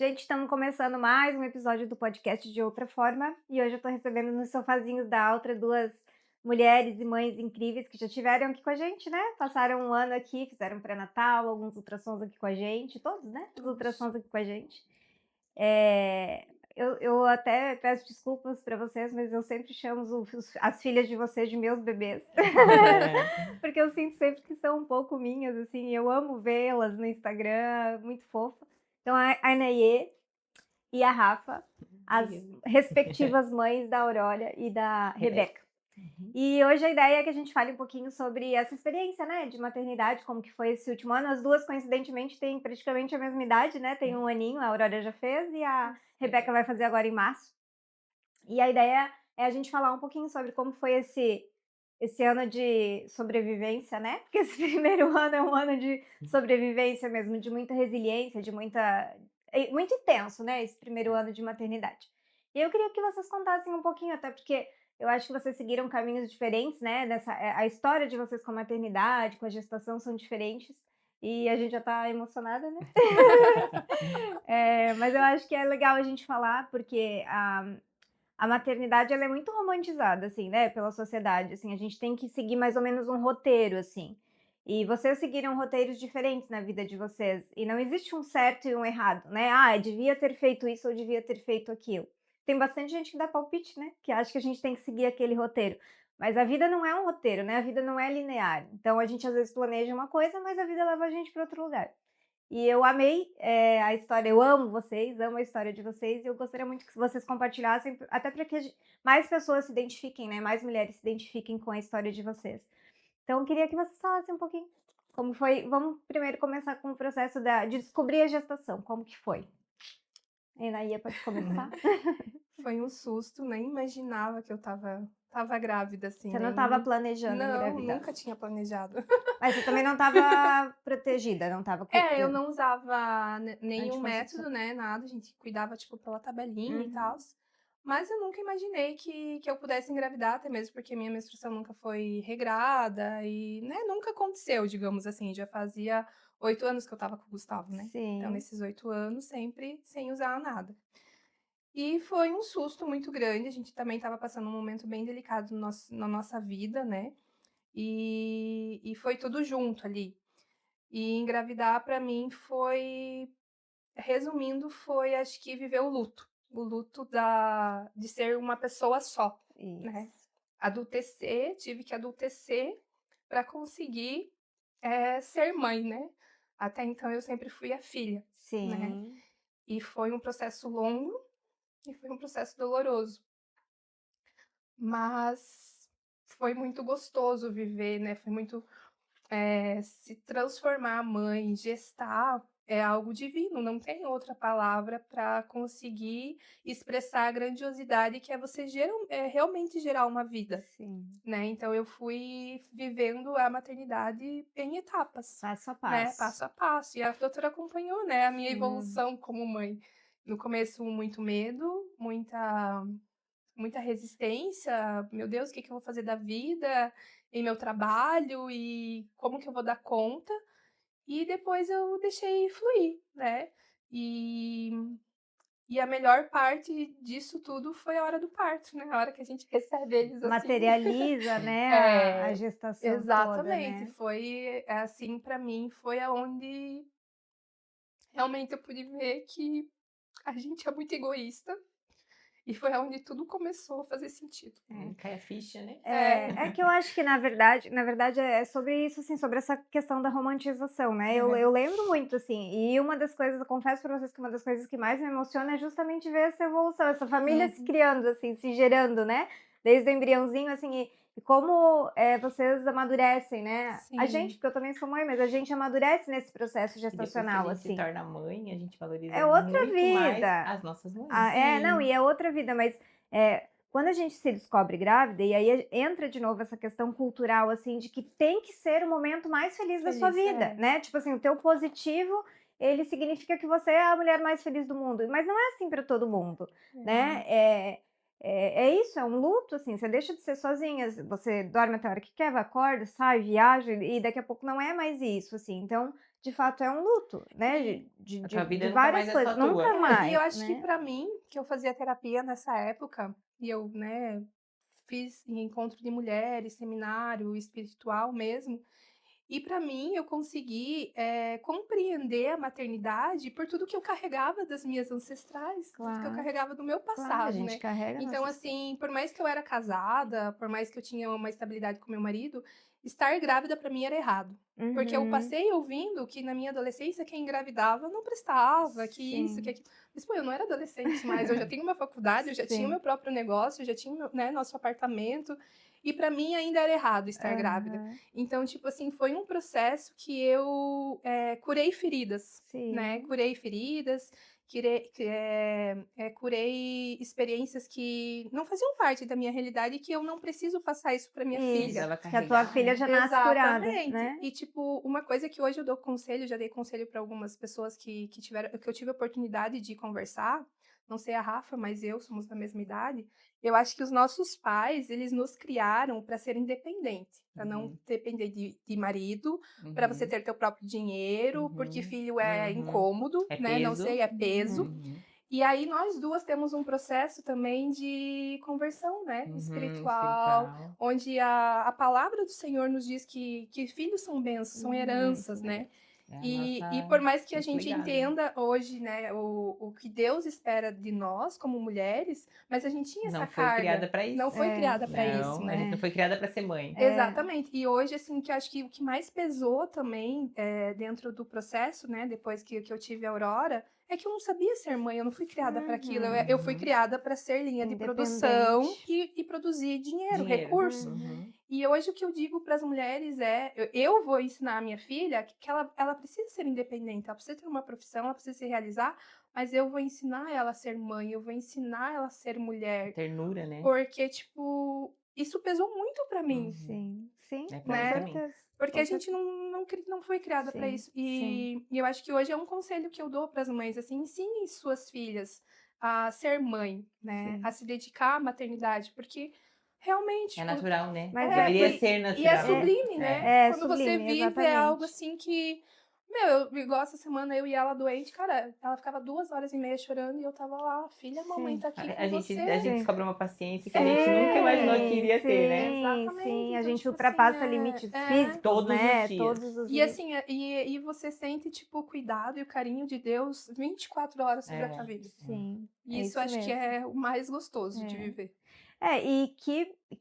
Gente, estamos começando mais um episódio do podcast de outra forma e hoje eu tô recebendo nos sofazinhos da Altra duas mulheres e mães incríveis que já tiveram aqui com a gente, né? Passaram um ano aqui, fizeram pré-natal, alguns ultrassons aqui com a gente, todos, né? Os Todos. ultrassons aqui com a gente. É, eu até peço desculpas para vocês, mas eu sempre chamo as filhas de vocês de meus bebês. Porque eu sinto sempre que são um pouco minhas, assim, eu amo vê-las no Instagram, muito fofa. Então, a Inaiê e a Rafa, as Mesmo. respectivas mães da Aurora e da Rebeca. Rebeca. Uhum. E hoje a ideia é que a gente fale um pouquinho sobre essa experiência, né, de maternidade, como que foi esse último ano. As duas, coincidentemente, têm praticamente a mesma idade, né, tem um aninho, a Aurora já fez e a Rebeca vai fazer agora em março. E a ideia é a gente falar um pouquinho sobre como foi esse ano de sobrevivência, né, porque esse primeiro ano é um ano de sobrevivência mesmo, de muita resiliência, de muito intenso, né, esse primeiro ano de maternidade. E eu queria que vocês contassem um pouquinho, até porque eu acho que vocês seguiram caminhos diferentes, né, a história de vocês com a maternidade, com a gestação são diferentes, e a gente já tá emocionada, né. Mas eu acho que é legal a gente falar, porque a maternidade ela é muito romantizada, assim, né, pela sociedade, assim, a gente tem que seguir mais ou menos um roteiro, assim. E vocês seguiram roteiros diferentes na vida de vocês, e não existe um certo e um errado, né, "Ah, devia ter feito isso ou devia ter feito aquilo". Tem bastante gente que dá palpite, né, que acha que a gente tem que seguir aquele roteiro, mas a vida não é um roteiro, né, a vida não é linear. Então a gente às vezes planeja uma coisa, mas a vida leva a gente para outro lugar. E eu amei, a história, eu amo vocês, amo a história de vocês e eu gostaria muito que vocês compartilhassem, até para que mais pessoas se identifiquem, né, mais mulheres se identifiquem com a história de vocês. Então eu queria que vocês falassem um pouquinho como foi. Vamos primeiro começar com o processo de descobrir a gestação, como que foi? A Inaia pode começar? Foi um susto, nem imaginava que eu estava grávida, assim, Você não estava nem planejando não, engravidar, nunca tinha planejado. mas você também não estava protegida, não estava Eu não usava ne nenhum anticoncepção? método, né, nada, a gente cuidava, tipo, pela tabelinha e tal. Uhum. Mas eu nunca imaginei que eu pudesse engravidar, até mesmo porque minha menstruação nunca foi regrada e, né, nunca aconteceu, digamos assim. Já fazia 8 anos que eu estava com o Gustavo, né. Então Sim, nesses 8 anos sempre sem usar nada. E foi um susto muito grande, a gente também estava passando um momento bem delicado na nossa vida, né, e foi tudo junto ali. E engravidar para mim foi, resumindo, foi acho que viver o luto de ser uma pessoa só, né. isso. Adultecer, tive que adultecer para conseguir, ser mãe, né. Até então eu sempre fui a filha, né. Sim. E foi um processo longo e foi um processo doloroso. Mas foi muito gostoso viver, né, foi muito, se transformar mãe, gestar, é algo divino, não tem outra palavra para conseguir expressar a grandiosidade que é você realmente gerar uma vida, Sim, né. Então eu fui vivendo a maternidade em etapas, passo a né, passo. passo a passo, e a doutora acompanhou, né, a minha Sim. evolução como mãe. No começo muito medo, muita resistência, "Meu Deus, o que que eu vou fazer da vida, em meu trabalho e como que eu vou dar conta?". E depois eu deixei fluir, né. E a melhor parte disso tudo foi a hora do parto, né, a hora que a gente recebe eles, assim. Materializa, né, a É, gestação toda, exatamente, né. foi, assim, pra mim foi aonde realmente eu pude ver que a gente é muito egoísta, e foi aonde tudo começou a fazer sentido. Cai a ficha, né. É. É que eu acho que na verdade é sobre isso, assim, sobre essa questão da romantização, né. Eu lembro muito, assim, e uma das coisas, eu confesso pra vocês que uma das coisas que mais me emociona é justamente ver essa evolução, essa família se Uhum. criando, assim, se gerando, né, desde o embriãozinho, assim, e como, vocês amadurecem, né. A gente, Sim, porque eu também sou mãe, mas a gente amadurece nesse processo E depois que a gestacional, gente se assim. torna mãe, a gente valoriza É outra muito mais vida. as nossas Ah, mães. não, sim, e é outra vida, mas, quando a gente se descobre grávida, e aí entra de novo essa questão cultural, assim, de que tem que ser o momento mais feliz da sua feliz, vida, é. né, tipo assim, o teu positivo, ele significa que você é a mulher mais feliz do mundo, mas não é assim para todo mundo, né, É. é isso, é um luto, assim, você deixa de ser sozinha, você dorme até a hora que quer, vai, acorda, sai, viaja, e daqui a pouco não é mais isso, assim, então de fato é um luto, né, E A tua vida de nunca várias mais é coisas, só tua. nunca e mais, eu acho que né. pra mim, que eu fazia terapia nessa época, e eu, né, fiz encontro de mulheres, seminário espiritual mesmo, e pra mim eu consegui, compreender a maternidade por tudo que eu carregava das minhas ancestrais, tudo que eu Claro, carregava do meu claro, a passado, gente né. carrega Então, nossas assim, por mais que eu era casada, por mais que eu tinha uma estabilidade com meu marido, estar grávida pra mim era errado. Porque eu uhum, passei ouvindo que na minha adolescência quem engravidava não prestava, que isso, que sim, aquilo. Mas, pô, eu não era adolescente mais, eu já tenho uma faculdade, eu já tinha o sim, meu próprio negócio, eu já tinha, né, nosso apartamento, e pra mim ainda era errado estar grávida. aham, Então, tipo assim, foi um processo que eu curei feridas, né? sim, Curei feridas, curei experiências que não faziam parte da minha realidade e que eu não preciso passar isso para minha filha. isso, Precisava que a tua carregar, filha né? já nasce curada, Exatamente. né. E, tipo, uma coisa que hoje eu dou conselho, já dei conselho para algumas pessoas que eu tive a oportunidade de conversar, não sei a Rafa, mas eu somos da mesma idade. Eu acho que os nossos pais, eles nos criaram para ser independente, para não Uhum, depender de marido, para você uhum, ter teu próprio dinheiro, porque uhum, filho é uhum. incômodo, É né? Não sei, peso. é peso. Uhum, Uhum, E aí nós duas temos um processo também de conversão, né, uhum, espiritual, espiritual. onde a palavra do Senhor nos diz que filhos são bênçãos, são isso heranças, né? mesmo. É a E nossa, por mais que a nosso gente legado, né? entenda hoje, né, o que Deus espera de nós como mulheres, mas a gente tinha essa Não foi criada carga, para não isso. foi É, criada para isso, Não, a gente né? não foi criada para ser mãe. é, Exatamente. E hoje, assim, que eu acho que o que mais pesou também dentro do processo, né, depois que eu tive a Aurora, é que eu não sabia ser mãe, eu não fui criada para aquilo. Eu fui Uhum. criada para ser linha de produção independente. e produzir dinheiro, Dinheiro. recurso. Uhum, Uhum. E hoje o que eu digo para as mulheres é: eu vou ensinar a minha filha que ela precisa ser independente, ela precisa ter uma profissão, ela precisa se realizar, mas eu vou ensinar ela a ser mãe, eu vou ensinar ela a ser A mulher. ternura, né? Porque, tipo, isso pesou muito para mim, Uhum. sim, sim, É para com mim né? também. certeza, Porque com a gente certeza. não foi criada para Sim, isso. sim. E eu acho que hoje é um conselho que eu dou para as mães, assim, ensinem suas filhas a ser mãe, né? A Sim. se dedicar à maternidade, porque realmente, É tipo, natural, né? Mas Deveria e, ser e é natural. sublime, né? É. é Quando você sublime, vive, é algo exatamente. assim que. Meu, igual essa semana eu e ela doente, cara, ela ficava 2 horas e meia chorando e eu tava lá, filha, a mamãe Sim, tá aqui A com gente, você. a gente sim. descobre uma paciência que a gente nunca imaginou que Sim, iria ter, né? sim, Exatamente. sim. A Então, gente tipo assim, ultrapassa limites é. físicos, Todos os né? dias. Todos os E limites. assim, e você sente, tipo, o cuidado e o carinho de Deus 24 horas sobre a tua É. vida. Sim, E é isso eu isso acho que mesmo. é o mais gostoso de É. viver. É, e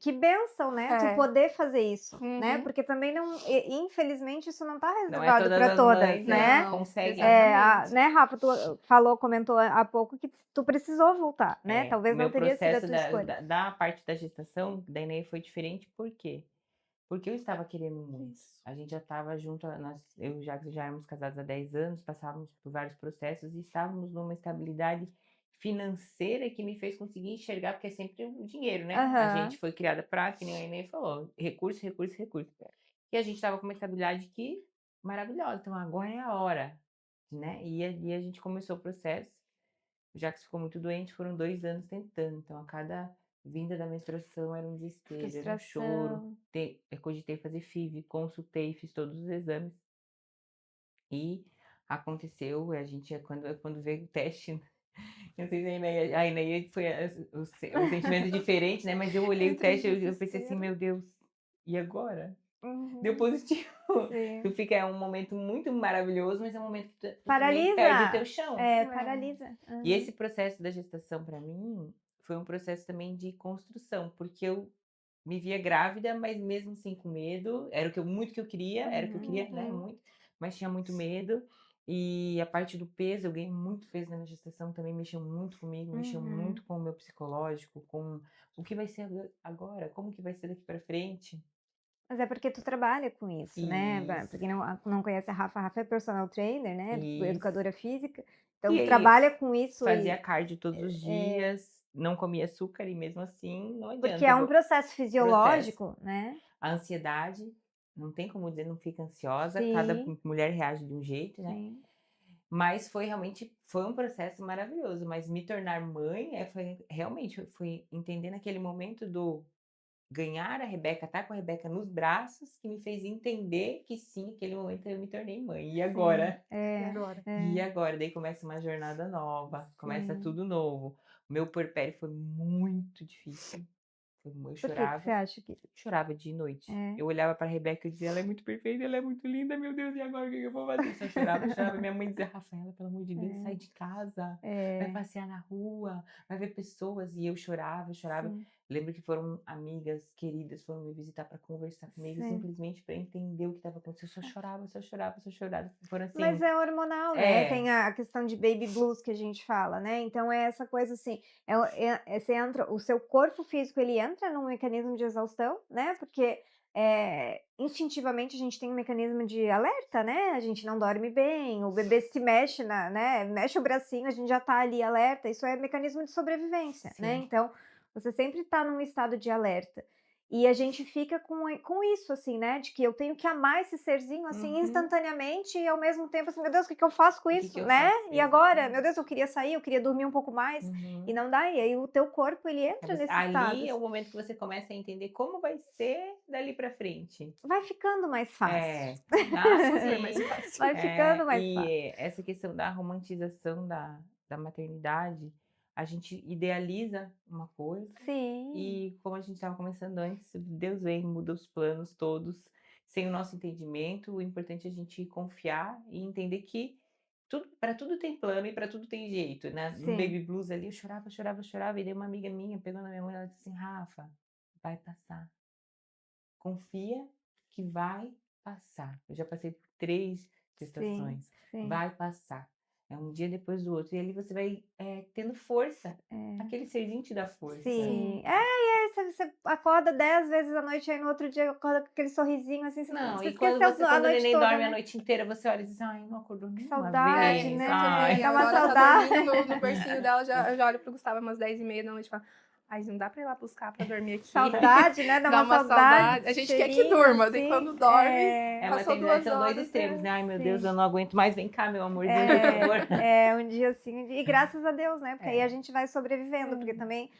que bênção, né, tu É. poder fazer isso, né, Uhum. porque também não infelizmente isso não tá Não é reservado todas para as todas, mães, é, que né. Não, conseguem. exatamente. Né, Rafa, tu comentou há pouco que tu precisou voltar, né, É, o talvez não meu teria sido a processo tua escolha. da parte da gestação da Inês foi diferente, por quê? Porque eu estava querendo muito. Isso. A gente já estava junto, eu já éramos casados há 10 anos, passávamos por vários processos e estávamos numa estabilidade financeira que me fez conseguir enxergar, porque é sempre o dinheiro, né? A gente Aham. foi criada para, que nem a Inês falou, recurso, recurso, recurso. E a gente estava com uma estabilidade que maravilhosa, então agora é a hora, né? E ali a gente começou o processo. O Jacques ficou muito doente, foram 2 anos tentando, então a cada vinda da menstruação era um desespero, era um choro. Frustração. Eu cogitei fazer FIV, consultei, fiz todos os exames e aconteceu. A gente, quando veio o teste, não sei se a Inês foi o sentimento diferente, né? Mas eu olhei o Entre em teste e eu pensei assim, desespero. meu Deus, e agora? Deu Uhum. positivo. Tu Sim. fica, é um momento muito maravilhoso, mas é um momento que tu também perde o teu Paralisa. chão. É, É. paralisa. E Aham. esse processo da gestação para mim foi um processo também de construção, porque eu me via grávida, mas mesmo assim com medo, era o que eu muito que eu queria, era o que eu Uhum. queria, né, Uhum. muito, mas tinha muito medo. E a parte do peso, eu ganhei muito peso na minha gestação, também mexeu muito comigo, mexeu Uhum. muito com o meu psicológico, com o que vai ser agora, como que vai ser daqui para frente. Mas é porque tu trabalha com isso, né, pra Isso, quem não conhece a Rafa é personal trainer, né, isso. educadora física, então E tu aí trabalha com isso fazia e cardio todos os dias, não comia açúcar e mesmo assim não porque adianta, é um processo processo. fisiológico, né. A ansiedade, não tem como dizer, não fica ansiosa, cada Sim, mulher reage de um jeito, né. sim. Mas foi um processo maravilhoso, mas me tornar mãe, foi realmente, foi entender naquele momento ganhar a Rebeca, estar com a Rebeca nos braços, que me fez entender que sim, aquele momento eu me tornei mãe. E Sim. agora? E agora? E agora? Daí começa uma jornada nova, começa Sim. tudo novo. O meu puerpério foi muito difícil. Eu Por que você acha que chorava de noite. é? Eu olhava pra Rebeca e dizia: "Ela é muito perfeita, ela é muito linda, meu Deus, e agora o que que eu vou fazer?" Só chorava, chorava. Minha mãe dizia: "Rafaela, pelo amor de Deus, sai de casa, vai É, passear na rua, vai ver pessoas." E eu chorava, chorava. sim, Lembro que foram amigas queridas, foram me visitar para conversar comigo, sim. simplesmente para entender o que estava acontecendo. Eu só chorava, só chorava, só chorava. Foram Mas assim é hormonal, né, é, tem a questão de baby blues que a gente fala, né, então é essa coisa assim, você entra o seu corpo físico ele entra num mecanismo de exaustão, né, porque, instintivamente a gente tem um mecanismo de alerta, né, a gente não dorme bem, o bebê se mexe né, mexe o bracinho, a gente já tá ali alerta, isso é mecanismo de sobrevivência, né, sim. então, você sempre tá num estado de alerta. E a gente fica com isso, assim, né, de que eu tenho que amar esse serzinho, assim, Uhum. instantaneamente e ao mesmo tempo, assim, meu Deus, o que que eu faço com O que isso, que eu né? faço? E agora? Meu Exatamente. Deus, eu queria sair, eu queria dormir um pouco mais e Uhum. não dá. E aí o teu corpo, ele É entra nesse estado, ali é o momento que você começa a entender como vai ser dali para frente. vai ficando mais fácil. É. Ah, Super mais sim. fácil. Vai ficando mais fácil. E essa questão da romantização da maternidade, a gente idealiza uma coisa Sim, e, como a gente estava conversando antes, Deus vem e muda os planos todos sem o nosso entendimento. O importante é a gente confiar e entender que para tudo tem plano e para tudo tem jeito, né. No sim, baby blues ali eu chorava, chorava, chorava e daí uma amiga minha pegou na minha mão e ela disse assim: "Rafa, vai passar. Confia que vai passar." Eu já passei por 3 sim, gestações. sim, Vai passar. É um dia depois do outro. E ali você vai, tendo força. é. Aquele serzinho te dá força. Sim. Sim. É, e aí você acorda 10 vezes à noite, aí no outro dia acorda com aquele sorrisinho, assim, Não, você e quando esqueceu a quando o noite neném toda, dorme a né? noite inteira, você olha e diz: "Ai, não acordou Que nenhuma saudade, vez. Eu né? também. Dá A Ai." uma Aurora tá dormindo saudade. no bercinho dela, eu já olho pro Gustavo umas 10h30 e falo: "Ai, não dá pra ir lá buscar pra dormir aqui?" Saudade, né, dá Dá uma uma saudade saudade. A desse gente quer que cheirinho, durma, daí assim. quando dorme, A passou maternidade 2 são 2 horas, extremos, né. "Ai, meu Deus, Sim. eu não aguento mais. Vem cá, meu amorzinho, por favor." Um dia assim, e graças a Deus, né, porque aí a É. gente vai sobrevivendo, porque É. também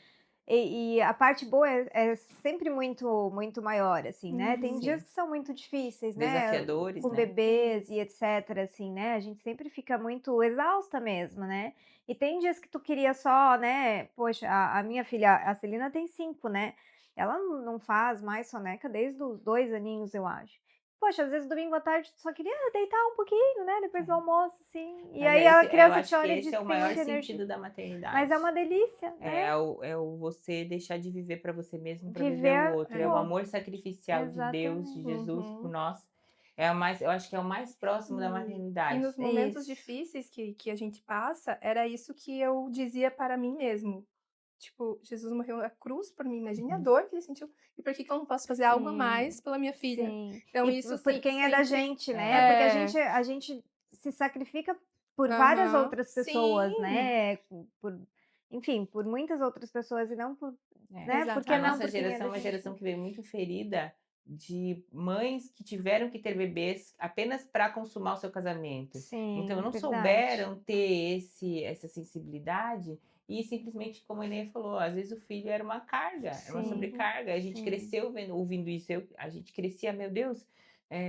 e a parte boa é sempre muito maior, assim, né, tem Uhum. dias Sim. que são muito difíceis, né, Desafiadores, com né. bebês e etcétera, assim, né, a gente sempre fica muito exausta mesmo, né, e tem dias que tu queria só, né, poxa, a minha filha, a Celina tem 5, né, ela não faz mais soneca desde os 2 aninhos, eu acho. Poxa, às vezes domingo à tarde tu só queria deitar um pouquinho, né, depois do É. almoço, assim, e Mas aí é a eu criança te acho que olha e esse diz é o que tem maior muita energia. sentido da Mas é maternidade. uma delícia, né, É o você deixar de viver para você mesmo para viver o viver outro. para É o o É. amor outro. sacrificial de Deus, de Exatamente. Jesus por Uhum. nós. Eu acho que é o mais próximo da E maternidade. nos momentos Isso. difíceis que a gente passa, era isso que eu dizia para mim mesmo. Tipo, Jesus morreu na cruz por mim, imagine a Uhum. dor que ele sentiu, e por que que eu não posso fazer algo a mais Sim, pela minha filha? sim. Então E isso por quem é da sempre gente, né, porque a É, gente a gente se sacrifica por várias aham. outras pessoas, Sim, né, por enfim, por muitas outras pessoas e não por é. né, por que A não exatamente. nossa por quem é geração da é uma gente, geração né. que veio muito ferida de mães que tiveram que ter bebês apenas para consumar o seu casamento. Então, Sim, não verdade. souberam ter essa sensibilidade e simplesmente, como a Inês falou, às vezes o filho era uma carga, era uma Sim, sobrecarga. A gente sim. cresceu ouvindo isso. A gente crescia, meu Deus,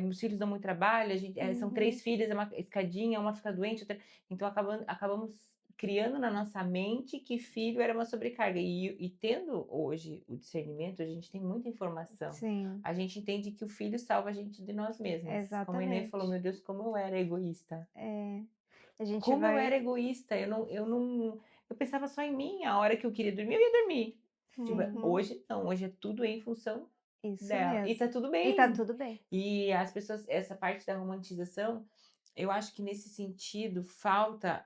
meus filhos dão muito trabalho, são Uhum. 3 filhas, é uma escadinha, uma fica doente, outra. Então, acabamos criando na nossa mente que filho era uma sobrecarga. E tendo hoje o discernimento, a gente tem muita informação. Sim, A gente entende que o filho salva a gente de nós mesmas. Como a Inês falou, exatamente. meu Deus, como eu era egoísta. É, a gente Como eu vai era egoísta. Eu pensava só em mim. A hora que eu queria dormir, eu ia dormir. Tipo, sim, Uhum. hoje não, hoje é tudo em função isso dela. E mesmo. tá tudo E tá bem. tudo bem. E as pessoas, essa parte da romantização, eu acho que nesse sentido falta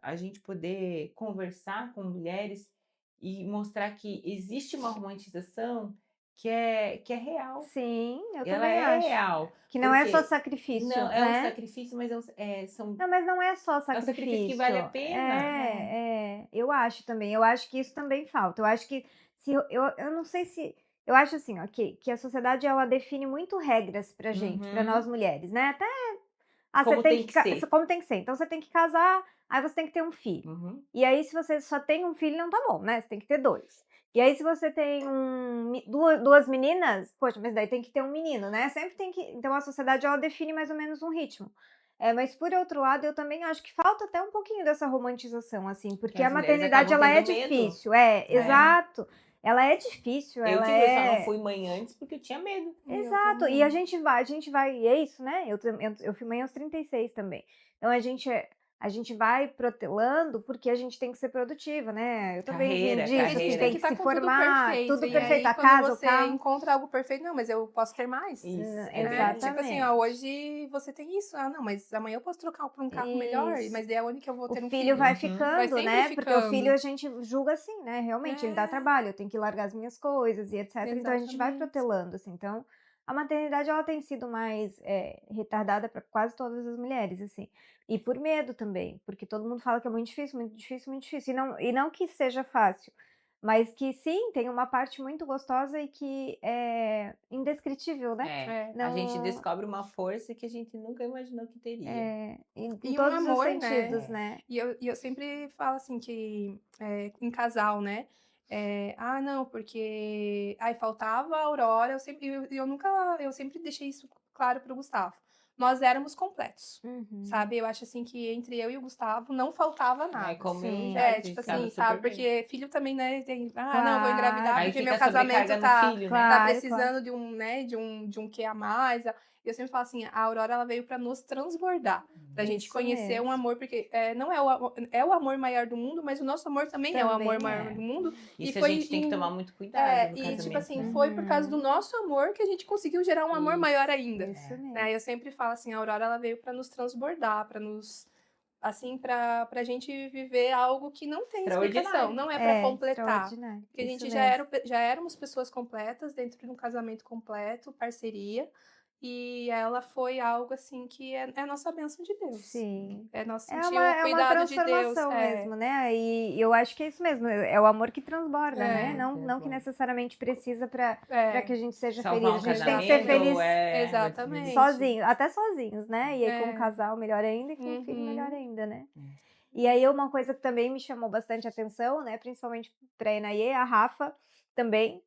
a gente poder conversar com mulheres e mostrar que existe uma romantização que é real. Sim, eu Ela também é acho. real. Que não é só Porque sacrifício, não é um né. sacrifício, mas Não, mas não é só é um sacrifício que vale sacrifício. a pena. Eu acho também, eu acho que isso também falta. Eu acho que se eu não sei se eu acho assim, ó, que a sociedade ela define muito regras pra gente, pra nós Uhum. mulheres, né, até você Como tem tem que que ca ser. como tem que ser, então você tem que casar, aí você tem que ter um filho. Uhum. E aí se você só tem um filho não tá bom, né, você tem que ter 2. E aí se você tem duas meninas, poxa, mas daí tem que ter um menino, né, sempre tem que então a sociedade ela define mais ou menos um ritmo. Mas por outro lado eu também acho que falta até um pouquinho dessa romantização, assim, Que porque as a mulheres maternidade acabam ela é tendo medo. difícil. É. Exato. Ela é difícil, Eu ela digo, eu só não é fui mãe antes porque eu tinha medo. Eu exato, e também. a gente vai e é isso, né, eu fui mãe aos 36 também. Então a gente vai protelando, porque a gente tem que ser produtiva, né, eu também vim Carreira, disso, Porque assim, dizem que tem carreira. que tá se com tudo formar, perfeito, tudo e perfeito, aí a quando casa, o você carro. encontra algo perfeito, não, mas eu posso ter mais. Isso, é Né? verdade. Tipo assim, Exatamente. hoje você tem isso. Ah, não, mas amanhã eu posso trocar por um carro melhor, Isso. mas daí é onde que eu vou O ter um filho filho? vai Uhum. Vai ficando, sempre né, porque o filho ficando. a gente julga assim, né, realmente ele dá É, trabalho, eu tenho que largar as minhas coisas e etcétera, então a gente vai exatamente. protelando, assim, então a maternidade ela tem sido mais, retardada para quase todas as mulheres, assim, e por medo também, porque todo mundo fala que é muito difícil, muito difícil, muito difícil, e não que seja fácil, mas que sim, tem uma parte muito gostosa e que é indescritível, né, É, É. a gente não descobre uma força que a gente nunca imaginou que teria. em E um todos os amor, sentidos, É. né? né. E eu sempre falo assim que em casal, né? Ah, não, porque ai, faltava a Aurora, eu sempre deixei isso claro pro Gustavo. Nós éramos completos. Uhum. Sabe? Eu acho assim que entre eu e o Gustavo não faltava É nada. como eu e o Sim, Jacques, a Tipo gente ficava assim, super sabe? bem. Porque filho também, né? Não, eu vou engravidar Aí claro, porque meu fica a casamento sobrecarga no filho, né? tá claro, claro. precisando de um, né, de um quê a mais. Eu sempre falo assim, a Aurora ela veio para nos transbordar, pra gente Isso conhecer um mesmo. amor, porque não é o amor maior do mundo, mas o nosso amor também é o amor Também maior é. do mundo. E Isso a foi gente tem que tomar muito cuidado no e tipo casamento, assim, né? foi por causa do Uhum. nosso amor que a gente conseguiu gerar um amor maior Isso, ainda. Isso é. Né? mesmo. Eu sempre falo assim, a Aurora ela veio para nos transbordar, para nos assim, pra gente viver algo que não tem explicação, Extraordinário. não é para É, completar. extraordinário. Porque a Isso gente mesmo. já éramos pessoas completas dentro de um casamento completo, parceria, e ela foi algo assim que é a nossa bênção de Deus. Sim. Nós sentir o É uma cuidado de Deus. transformação mesmo, né, e eu acho que é isso mesmo, é o amor que transborda, né, É, não que necessariamente precisa para que é, a gente seja Salvar feliz, a um gente tem que ser casamento feliz é muito difícil. exatamente. sozinho, até sozinhos, né, e aí com o É, casal melhor ainda e com o filho melhor uhum, ainda, né. E aí uma coisa que também me chamou bastante atenção, né, principalmente pra Enaê, a Rafa também,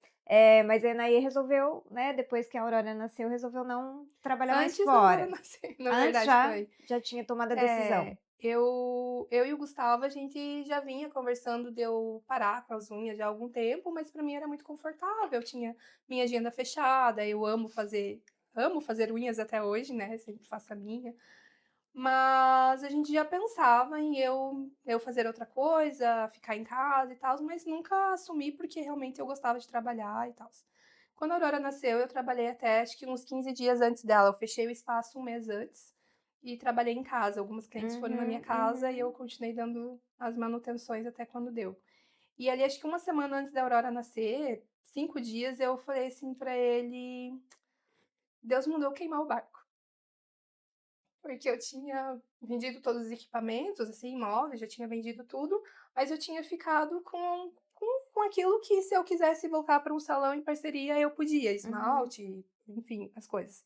mas a Enaê resolveu, né, depois que a Aurora nasceu, resolveu não trabalhar mais antes da Aurora fora. nascer, na Antes verdade foi. já tinha tomado a decisão. Eu e o Gustavo, a gente já vinha conversando de eu parar com as unhas já há algum tempo, mas pra mim era muito confortável. Eu tinha minha agenda fechada, eu amo fazer unhas até hoje, né? Sempre faço a minha. Mas a gente já pensava em eu fazer outra coisa, ficar em casa e tal, mas nunca assumi porque realmente eu gostava de trabalhar e tal. Quando a Aurora nasceu, eu trabalhei até acho que uns 15 dias antes dela. Eu fechei o espaço um mês antes e trabalhei em casa. Algumas clientes foram na minha Uhum, casa e eu uhum. continuei dando as manutenções até quando deu. E ali, acho que uma semana antes da Aurora nascer, 5 dias, eu falei assim pra ele: Deus mandou eu queimar o barco. Porque eu tinha vendido todos os equipamentos, assim, móveis, já tinha vendido tudo, mas eu tinha ficado com aquilo que se eu quisesse voltar para um salão em parceria, eu podia, Uhum. esmalte, enfim, as coisas.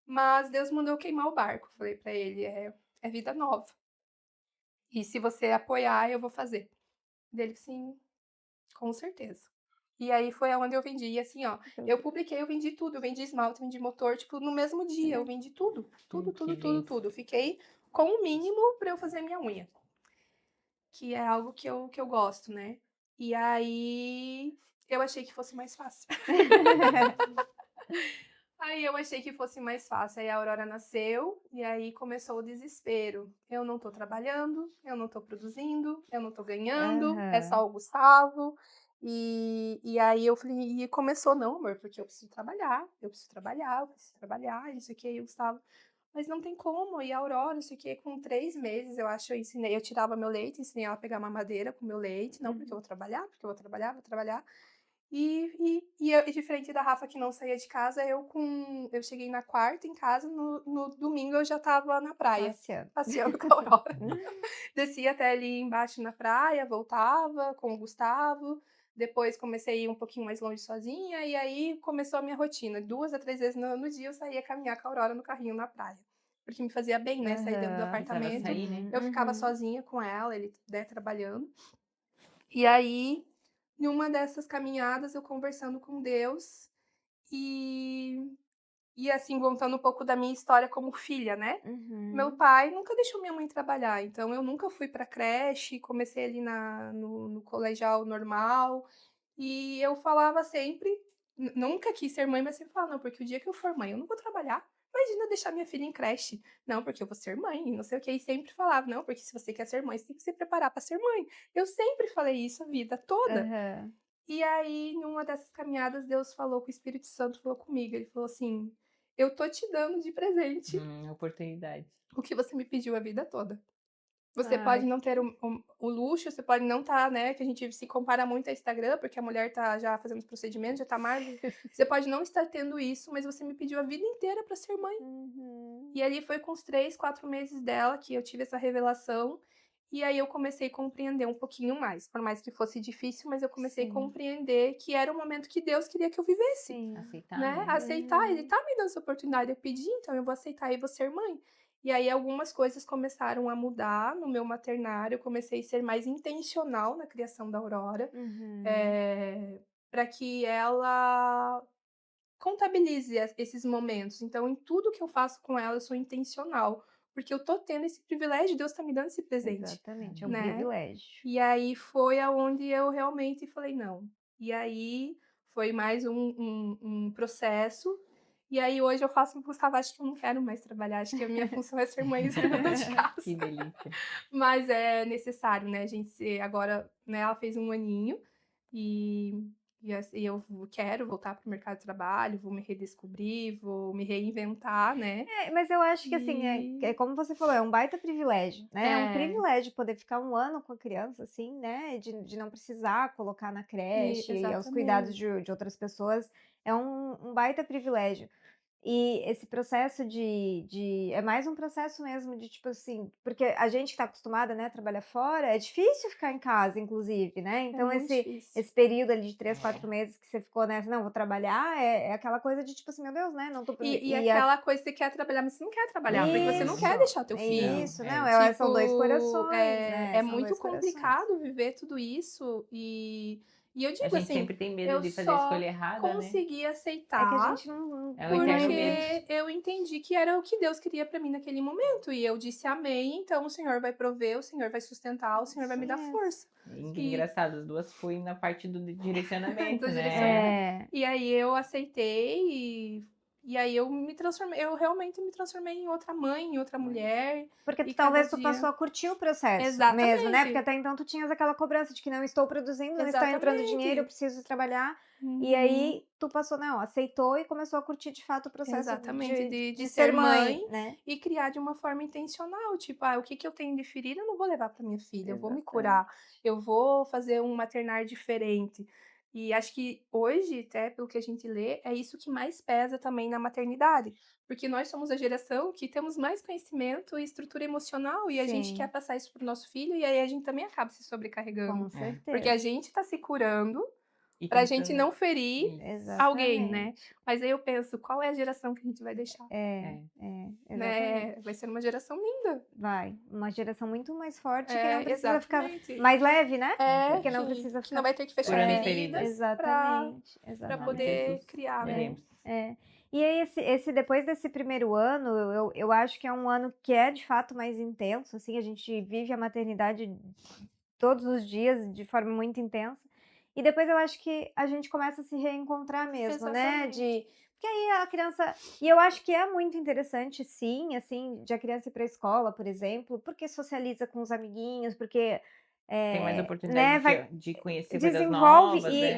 Mas Deus mandou eu queimar o barco, falei para ele, é vida nova. E se você apoiar, eu vou fazer. Dele, sim, com certeza. E aí foi aonde eu vendi. E assim, ó, eu publiquei, eu vendi tudo. Eu vendi esmalte, vendi motor, tipo, no mesmo dia. Eu vendi tudo. Tudo, tudo, tudo, Incríveis. tudo. Fiquei com o mínimo pra eu fazer minha unha. Que é algo que eu gosto, né? E aí eu achei que fosse mais fácil. Aí eu achei que fosse mais fácil. Aí a Aurora nasceu e aí começou o desespero. Eu não tô trabalhando, eu não tô produzindo, eu não tô ganhando, é Aham. só o Gustavo. E aí eu falei, e começou, não, amor, porque eu preciso trabalhar, eu preciso trabalhar, eu preciso trabalhar, isso aqui, aí o Gustavo. Mas não tem como, e a Aurora, isso aqui, com 3 meses, eu acho, eu tirava meu leite, ensinei ela a pegar mamadeira com meu leite, não, porque eu vou trabalhar, porque eu vou trabalhar, vou trabalhar. E diferente da Rafa que não saía de casa, eu cheguei na quarta em casa, no domingo eu já tava na praia, Passeando. passeando com a Aurora. Descia até ali embaixo na praia, voltava com o Gustavo, depois comecei a ir um pouquinho mais longe sozinha, e aí começou a minha rotina. 2 a 3 vezes no dia eu saía caminhar com a Aurora no carrinho na praia. Porque me fazia bem, né, sair dentro do Aham. Precisava apartamento. sair, né? Uhum, Eu ficava uhum. sozinha com ela, ele, né, trabalhando. E aí Numa dessas caminhadas, eu conversando com Deus e assim, contando um pouco da minha história como filha, né. Meu Uhum. pai nunca deixou minha mãe trabalhar, então eu nunca fui pra creche, comecei ali no colegial normal, e eu falava sempre nunca quis ser mãe, mas sempre falava: "Não, porque o dia que eu for mãe, eu não vou trabalhar. Imagina deixar minha filha em creche. Não, porque eu vou ser mãe e não sei o quê", e sempre falava: "Não, porque se você quer ser mãe, você tem que se preparar pra ser mãe". Eu sempre falei isso a vida toda. Aham. E aí, numa dessas caminhadas, Deus falou com o Espírito Santo falou comigo, ele falou assim: "Eu tô te dando de presente Oportunidade. o que você me pediu a vida toda. Você Ai, pode não ter o luxo, você pode não estar, né, que a gente se compara muito a Instagram, porque a mulher tá já fazendo os procedimentos, já tá mais você pode não estar tendo isso, mas você me pediu a vida inteira pra ser mãe". uhum. E ali foi com os 3, 4 meses dela que eu tive essa revelação, e aí eu comecei a compreender um pouquinho mais, por mais que fosse difícil, mas eu comecei a Sim, compreender que era o momento que Deus queria que eu vivesse, sim. Aceitar, né, né? aceitar, ele Uhum. tá me dando essa oportunidade, eu pedi, então eu vou aceitar e vou ser mãe. E aí algumas coisas começaram a mudar no meu maternário, eu comecei a ser mais intencional na criação da Aurora, Uhum. pra que ela contabilize esses momentos. Então, em tudo que eu faço com ela, eu sou intencional, porque eu tô tendo esse privilégio, Deus tá me dando esse presente, Exatamente, é um Amém. né. privilégio. E aí foi aonde eu realmente falei: "Não". E aí foi mais um processo, e aí hoje eu faço um Gustavo, acho que eu não quero mais trabalhar, acho que a minha função é ser mãe e ser dona de Que casa. delícia. Mas é necessário, né, a gente se agora, né, ela fez 1 aninho, e assim, eu quero voltar para o mercado de trabalho, vou me redescobrir, vou me reinventar, né. É, mas eu acho que assim, é E como você falou, é um baita privilégio, né, é um é, privilégio poder ficar 1 ano com a criança, assim, né, de não precisar colocar na creche e aos cuidados exatamente. de outras pessoas, é um baita privilégio. E esse processo de é mais um processo mesmo de, tipo assim, porque a gente que tá acostumada, né, a trabalhar fora, é difícil ficar em casa inclusive, né, É então muito esse difícil. esse período ali de 3 4 É. meses que você ficou nessa: "Não, vou trabalhar", é aquela coisa de tipo assim: "Meu Deus, né, não tô E e a aquela coisa, você quer trabalhar, mas você não quer trabalhar, porque você não isso, quer deixar o teu filho. Não, isso, não, é. são 2 Tipo, corações, né, é são muito 2 corações. complicado viver tudo isso, e eu A digo gente assim, sempre tem medo eu de fazer a só escolha errada, né? consegui É que a aceitar gente não É o por não eterno medo. porque eu entendi que era o que Deus queria pra mim naquele momento, e eu disse: "Amém", então o Senhor vai prover, o Senhor vai sustentar, o Senhor vai isso me dar mesmo. força. E Engraçado, as duas foi na parte do direcionamento, do né? direcionamento. É. E aí eu aceitei e aí eu me transformei, eu realmente me transformei em outra mãe, em outra mulher, Porque e tu cada talvez tu dia passou a curtir o processo mesmo, né, porque exatamente, até então tu tinhas aquela cobrança de que não estou produzindo, não está entrando dinheiro, eu exatamente. preciso trabalhar, e Uhum. aí tu passou não, aceitou e começou a curtir de fato o processo Exatamente, de de ser ser mãe, mãe né. e criar de uma forma intencional, tipo: "Ah, o que que eu tenho de ferida eu não vou levar para minha filha, eu vou me Exatamente. curar, eu vou fazer um maternar diferente". E acho que hoje, até pelo que a gente lê, é isso que mais pesa também na maternidade, porque nós somos a geração que temos mais conhecimento e estrutura emocional, e a gente quer Sim, passar isso para o nosso filho, e aí a gente também acaba se sobrecarregando, com É. porque a certeza. gente tá se curando E pra gente tentando. não ferir Isso. alguém, né. Exatamente. Mas aí eu penso: "Qual é a geração que a gente vai deixar?", É. Exatamente. né. Vai ser uma geração linda. Vai, uma geração muito mais forte que não É, precisa ficar exatamente. mais leve, né, Mais É, porque não leve. precisa que não ficar vai ter que fechar Curando é, feridas. feridas pra exatamente, Em nome de poder Jesus. exatamente. criar, né. É, Veremos. é. E aí esse depois desse primeiro ano, eu acho que é um ano que é de fato mais intenso, assim, a gente vive a maternidade todos os dias de forma muito intensa, e depois eu acho que a gente começa a se reencontrar mesmo, né, Exatamente. porque aí a criança e eu acho que é muito interessante sim, assim, de a criança ir pra escola, por exemplo, porque socializa com os amiguinhos, porque, Tem mais né, oportunidade vai de conhecer coisas desenvolve novas, né?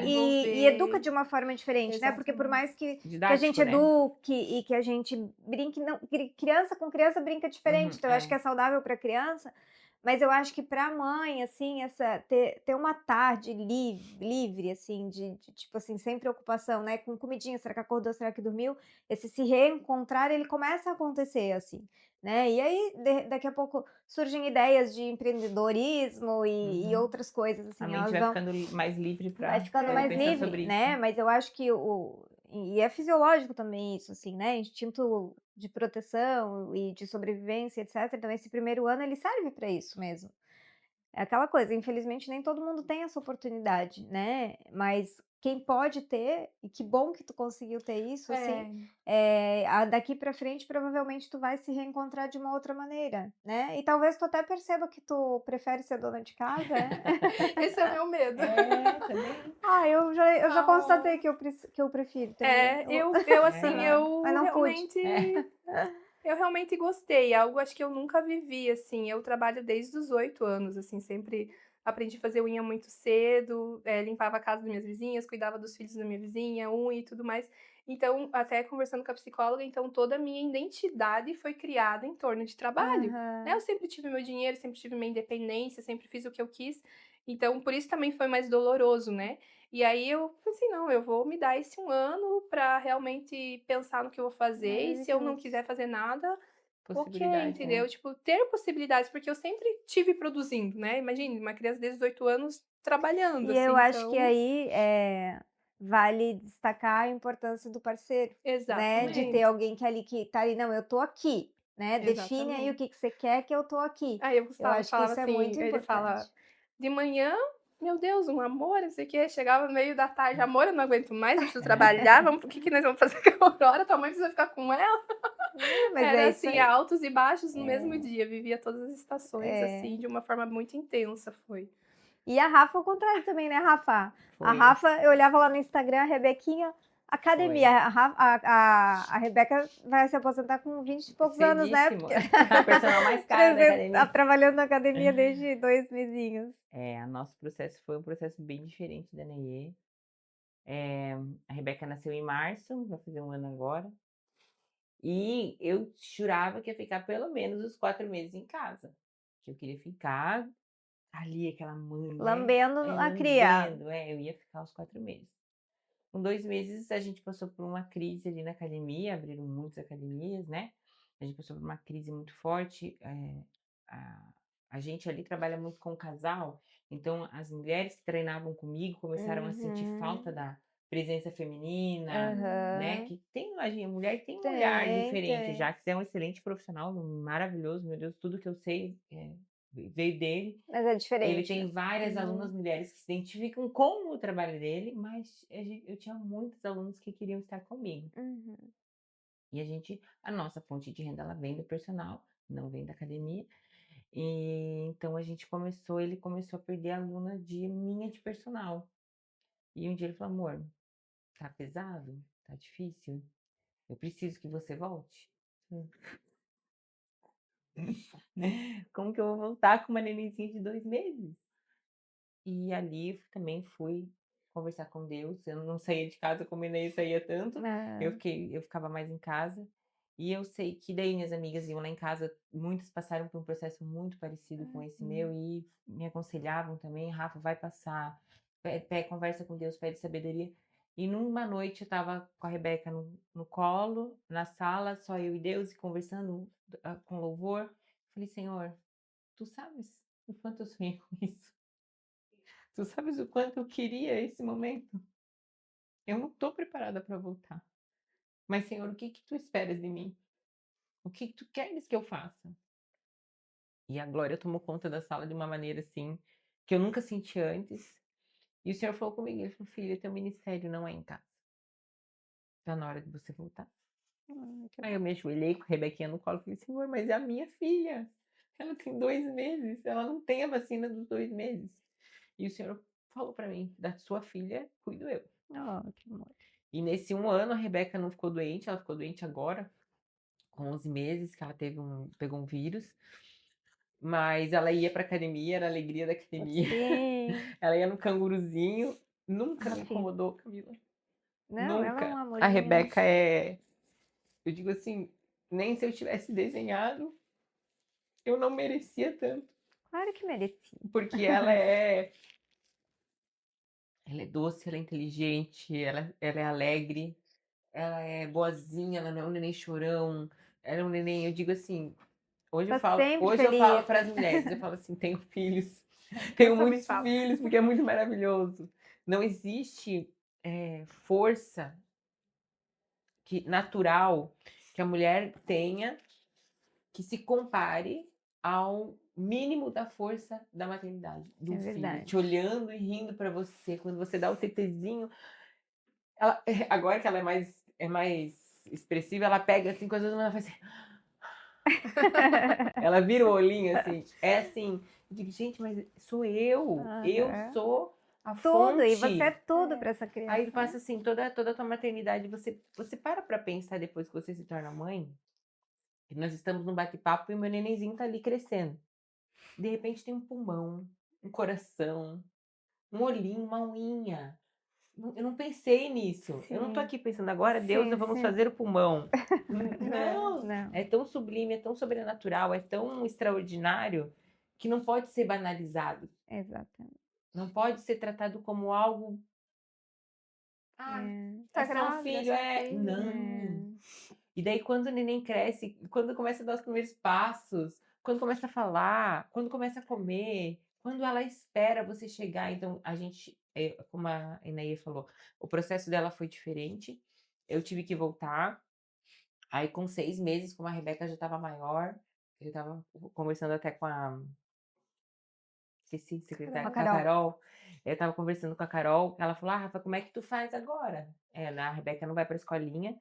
e educa Desenvolver. de uma forma diferente, né, porque por Exatamente. mais que a gente Didático, né? eduque e que a gente brinque, não criança com criança brinca diferente, então eu acho que É. é saudável para criança, mas eu acho que para a mãe, assim, essa ter uma tarde livre, assim, de tipo assim, sem preocupação, né, com comidinha, será que acordou, será que dormiu? Esse se reencontrar, ele começa a acontecer, assim, né, e aí daqui a pouco surgem ideias de empreendedorismo e Uhum. outras coisas, A assim, mente elas vai vão ficando mais livre vai para ficando poder mais pensar livre, sobre isso. né, mas eu acho que é fisiológico também isso, assim, né, instinto de proteção e de sobrevivência, etcétera, então esse primeiro ano ele serve para isso mesmo. É aquela coisa, infelizmente nem todo mundo tem essa oportunidade, né, mas quem pode ter, e que bom que tu conseguiu ter isso, assim, daqui pra frente provavelmente tu vai se reencontrar de uma outra maneira, né, e talvez tu até perceba que tu prefere ser dona de casa, né. Esse é o meu medo. É, também. Eu já constatei Ah. que eu prefiro também, Eu É, assim, lá. mas não pude. eu realmente gostei, algo acho que eu nunca vivi, assim, eu trabalho desde os 8 anos, assim, sempre aprendi a fazer unha muito cedo, limpava a casa das minhas vizinhas, cuidava dos filhos da minha vizinha, unha e tudo mais. Então, até conversando com a psicóloga, então toda a minha identidade foi criada em torno de trabalho, né. Eu Aham. sempre tive meu dinheiro, sempre tive minha independência, sempre fiz o que eu quis, então por isso também foi mais doloroso, né. E aí eu falei assim: "Não, eu vou me dar esse 1 ano pra realmente pensar no que eu vou fazer e se eu não Maravilhoso. quiser fazer nada, ok", Possibilidade, né? entendeu. Tipo, ter possibilidades, porque eu sempre tive produzindo, né. Imagine, uma criança desde os 8 anos trabalhando, E eu assim, acho que então aí, vale destacar a importância do parceiro, né, de ter exatamente, alguém que ali que tá ali: "Não, eu tô aqui", né, define aí o exatamente. que que você quer que eu tô aqui. Aí o Eu Gustavo acho que falava isso é assim, muito ele fala: importante. "De manhã, meu Deus, um amor, não sei o quê", chegava no meio da tarde: "Amor, eu não aguento mais, eu preciso trabalhar, vamos o que que nós vamos fazer com a Aurora? Tua mãe precisa ficar com ela". É, mas Era é isso assim, aí. altos e baixos no mesmo dia, vivia todas as estações, É. assim, de uma forma muito intensa, foi. E a Rafa ao contrário também, né, Rafa? A Foi, Rafa, eu olhava lá no Instagram, a Rebequinha, academia, foi. a Rebeca vai se aposentar com 20 e poucos anos, né, Cedíssimo. porque A personal mais cara da tá academia. trabalhando na academia desde 2 mesinhos. É, o nosso processo foi um processo bem diferente da Neyê. A Rebeca nasceu em março, vai fazer 1 ano agora. E eu jurava que ia ficar pelo menos os 4 meses em casa. Que eu queria ficar ali, aquela mãe, né? Lambendo a cria. Lambendo, eu ia ficar os 4 meses. Com 2 meses, a gente passou por uma crise ali na academia, abriram muitas academias, né? A gente passou por uma crise muito forte. A, a gente ali trabalha muito com casal, então as mulheres que treinavam comigo começaram a sentir falta Uhum. da presença feminina, né? Aham. Que tem, a mulher tem um olhar Tem, diferente, tem. já que você é um excelente profissional, maravilhoso, meu Deus, tudo que eu sei veio dele. Mas é Ele diferente, né. tem várias alunas Uhum. mulheres que se identificam com o trabalho dele, mas eu tinha muitos alunos que queriam estar comigo. Uhum. E a nossa fonte de renda, ela vem do personal, não vem da academia. E então ele começou a perder aluna minha de personal. E um dia ele falou: "Amor, tá pesado? Tá difícil? Eu preciso que você volte". Hum. Como que eu vou voltar com uma nenenzinha de 2 meses? E ali também fui conversar com Deus, eu não saía de casa como ele saía tanto, É. eu ficava mais em casa, e eu sei que daí minhas amigas iam lá em casa, muitas passaram por um processo muito parecido com esse meu Uhum. e me aconselhavam também: "Rafa, vai passar, conversa com Deus, pede sabedoria". E numa noite eu estava com a Rebeca no colo, na sala, só eu e Deus, e conversando, com louvor, falei: "Senhor, tu sabes o quanto eu sonhei com isso. Tu sabes o quanto eu queria esse momento? Eu não estou preparada para voltar. Mas, Senhor, o que que tu esperas de mim? O que que tu queres que eu faça?" E a glória tomou conta da sala de uma maneira assim que eu nunca senti antes. E o Senhor falou comigo, ele falou: "Filha, teu ministério não é em casa. Tá na hora de você voltar". Que Aí bom. eu me ajoelhei com a Rebequinha no colo e falei: "Senhor, mas é a minha filha. Ela tem 2 meses, ela não tem a vacina dos 2 meses". E o Senhor falou para mim: "Da sua filha cuido eu". Oh, que amor. E nesse 1 ano a Rebeca não ficou doente, ela ficou doente agora, com 11 meses, que ela pegou um vírus, mas ela ia pra academia, era a alegria da academia. Sim. Ela ia no canguruzinho, nunca me Rafinha. incomodou, Camila, Não, ela é um nunca. A amorzinho. Rebeca eu digo assim, nem se eu tivesse desenhado, eu não merecia tanto, Claro que merecia. porque ela é doce, ela é inteligente, ela é alegre, ela é boazinha, ela não é um neném chorão, ela é um neném, eu digo assim, Tá sempre hoje eu falo feliz, para né. as mulheres, eu falo assim: "Tenho filhos, Eu tenho também muitos falo. filhos, porque é muito maravilhoso". Não existe, força natural que a mulher tenha que se compare ao mínimo da força da maternidade, do É filho, verdade. te olhando e rindo pra você, quando você dá o tetezinho, ela agora que ela é mais expressiva, ela pega assim, quando ela faz assim, ela vira o olhinho assim, é assim, eu digo, gente, mas sou eu Aham. sou a Tudo, e você é fonte. tudo para essa criança, Aí passa né? assim, toda a tua maternidade, você para pra pensar depois que você se torna mãe, que nós estamos num bate-papo e o meu nenenzinho tá ali crescendo. De repente tem um pulmão, um coração, um olhinho, uma unha. Eu não pensei nisso. Eu não tô Sim. aqui pensando agora, Deus, Sim, vamos sim. fazer o pulmão. É. Não, Não, é tão sublime, é tão sobrenatural, é tão extraordinário que não pode ser banalizado. exatamente. Não pode ser tratado como algo. Ah, É, é Tá só um grávida, é filho, só um é. filho. Não. é. E daí, quando o neném cresce, quando começa a dar os primeiros passos, quando começa a falar, quando começa a comer, quando ela espera você chegar. Então, a gente, como a Eneia falou, o processo dela foi diferente. Eu tive que voltar. Aí, com 6 meses, como a Rebeca já estava maior, eu estava conversando até com a. Esqueci, secretária, Com a com a Carol. Carol. Eu estava conversando com a Carol, ela falou: Rafa, como é que tu faz agora? A Rebeca não vai para a escolinha.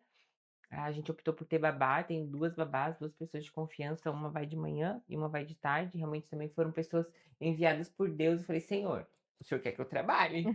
A gente optou por ter babá, tem 2 babás, 2 pessoas de confiança, uma vai de manhã e uma vai de tarde. Realmente também foram pessoas enviadas por Deus. Eu falei: Senhor, o senhor quer que eu trabalhe?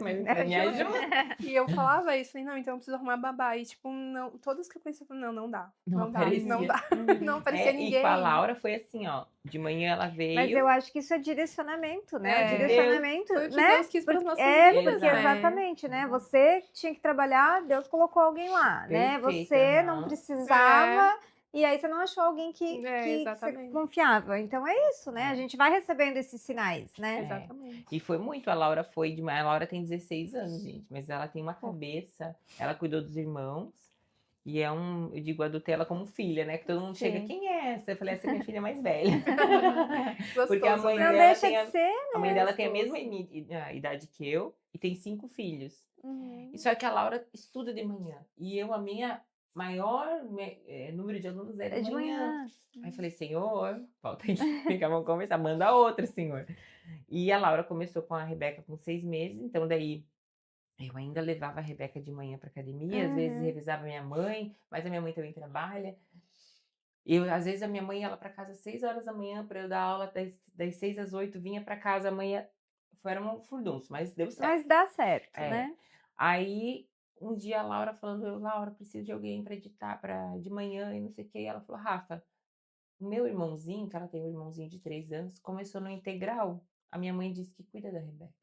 Mas Me então me ajuda. ajuda. E eu falava isso, falei, não, então eu preciso arrumar babá. E, tipo, não, todas que eu conheci, eu falei, não, não dá. Não Não dá, não aparecia. dá. Uhum, Não uhum. aparecia E com a ninguém. Laura foi assim, ó. De manhã ela Mas eu veio acho que isso é direcionamento, né? O de É, Deus. direcionamento, foi o que né? Deus quis para as Porque, nossas vidas, porque né? exatamente, né? Você tinha que trabalhar, Deus colocou alguém lá, né? Perfeito, Você não aham. É, precisava, e aí você não achou alguém que você exatamente. confiava. Então é isso, né? A É, gente vai recebendo esses sinais, né? é. Exatamente. E foi muito, a Laura foi demais. A Laura tem 16 anos, gente, mas ela tem uma Pô, cabeça, ela cuidou dos irmãos. E eu digo, adotei ela como filha, né? Que todo mundo chega, sim. quem é essa? Eu falei, essa é minha filha mais velha. Porque a Gostoso, mãe Não né? dela deixa tem de a, ser, a mãe dela tem a mesma Gostoso. idade que eu e tem 5 filhos. E uhum, só que a Laura estuda de manhã. E a minha maior número de alunos é de é de manhã. manhã. Aí eu falei, Senhor, volta aqui, vamos conversar, manda outra, Senhor. E a Laura começou com a Rebeca com 6 meses, então daí eu ainda levava a Rebeca de manhã para academia, às vezes Uhum. revisava minha mãe, mas a minha mãe também trabalha. Às vezes a minha mãe ia lá para casa às 6 horas da manhã para eu dar aula das 6 às 8, vinha para casa amanhã. Foi um furdunço, mas deu certo. Mas dá certo, É. né? Aí um dia a Laura falando, Laura, preciso de alguém para editar de manhã e não sei o que. E ela falou, Rafa, o meu irmãozinho, que ela tem um irmãozinho de 3 anos, começou no integral. A minha mãe disse que cuida da Rebeca.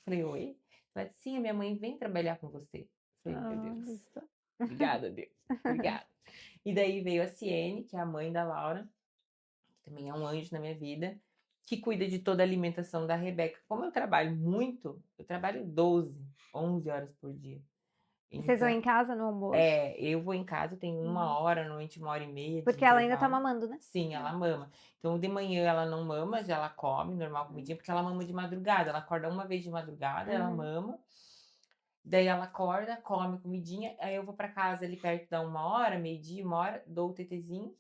Falei, oi? Ela disse, sim, a minha mãe vem trabalhar com você. Falei, meu Olha Deus. só. Obrigada, Deus. Obrigada. E daí veio a Ciene, que é a mãe da Laura, que também é um anjo na minha vida, que cuida de toda a alimentação da Rebeca. Como eu trabalho muito, eu trabalho 12, 11 horas por dia. E vocês vão Então, em casa no almoço? eu vou em casa, eu tenho 1 hora, normalmente 1h30 de Porque ela ainda tá intervalo. mamando, né? Sim, ela mama. Então, de manhã ela não mama, já ela come, normal comidinha, porque ela mama de madrugada. Ela acorda uma vez de madrugada, ela Uhum. mama. Daí ela acorda, come comidinha, aí eu vou pra casa ali perto da 1 hora, meio-dia, 1 hora, dou o tetezinho.